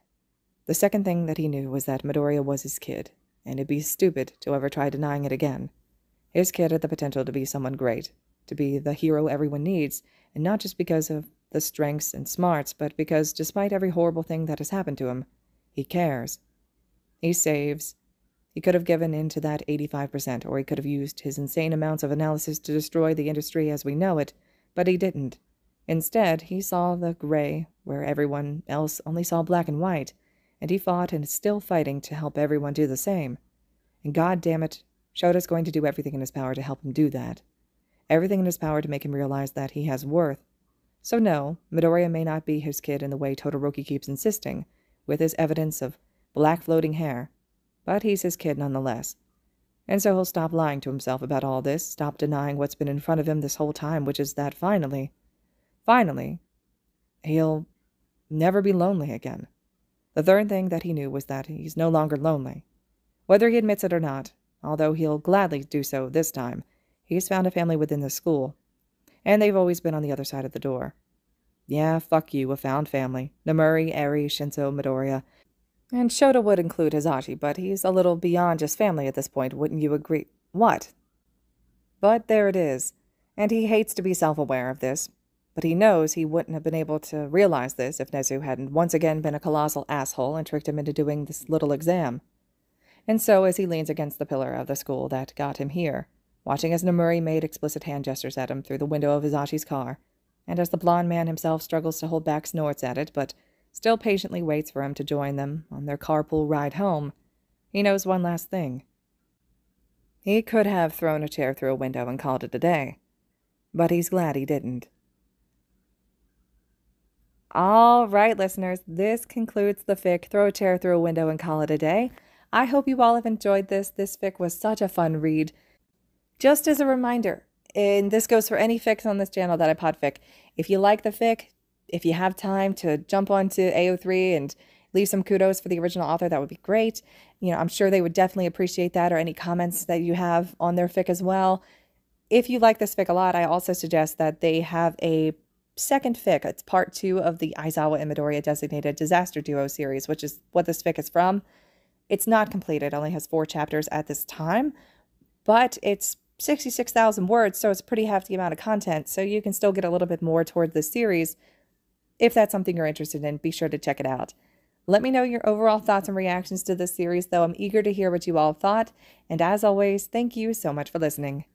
The second thing that he knew was that Midoriya was his kid, and it'd be stupid to ever try denying it again. His kid had the potential to be someone great, to be the hero everyone needs, and not just because of the strengths and smarts, but because, despite every horrible thing that has happened to him, he cares. He saves. He could have given in to that 85%, or he could have used his insane amounts of analysis to destroy the industry as we know it, but he didn't. Instead, he saw the gray, where everyone else only saw black and white, and he fought and is still fighting to help everyone do the same. And God damn it, Shota's going to do everything in his power to help him do that. Everything in his power to make him realize that he has worth. So no, Midoriya may not be his kid in the way Todoroki keeps insisting, with his evidence of black floating hair, but he's his kid nonetheless. And so he'll stop lying to himself about all this, stop denying what's been in front of him this whole time, which is that finally, he'll never be lonely again. The third thing that he knew was that he's no longer lonely. Whether he admits it or not, although he'll gladly do so this time, he's found a family within the school, and they've always been on the other side of the door. Yeah, fuck you, a found family. Namuri, Eri, Shinso, Midoriya. And Shota would include Hisashi, but he's a little beyond just family at this point, wouldn't you agree? What? But there it is. And he hates to be self-aware of this. But he knows he wouldn't have been able to realize this if Nezu hadn't once again been a colossal asshole and tricked him into doing this little exam. And so, as he leans against the pillar of the school that got him here, watching as Namuri made explicit hand gestures at him through the window of Hisashi's car, and as the blond man himself struggles to hold back snorts at it, but still patiently waits for him to join them on their carpool ride home, he knows one last thing. He could have thrown a chair through a window and called it a day, but he's glad he didn't. All right, listeners, this concludes the fic Throw a Chair Through a Window and Call It a Day. I hope you all have enjoyed this. This fic was such a fun read. Just as a reminder, and this goes for any fics on this channel that I podfic, if you like the fic, if you have time to jump onto AO3 and leave some kudos for the original author, that would be great. I'm sure they would definitely appreciate that, or any comments that you have on their fic as well. If you like this fic a lot, I also suggest that they have a second fic. It's part 2 of the Aizawa and Midoriya designated disaster duo series, which is what this fic is from. It's not completed, it only has 4 chapters at this time, but it's 66,000 words, so it's a pretty hefty amount of content, so you can still get a little bit more toward this series. If that's something you're interested in, be sure to check it out. Let me know your overall thoughts and reactions to this series, though. I'm eager to hear what you all thought, and as always, thank you so much for listening.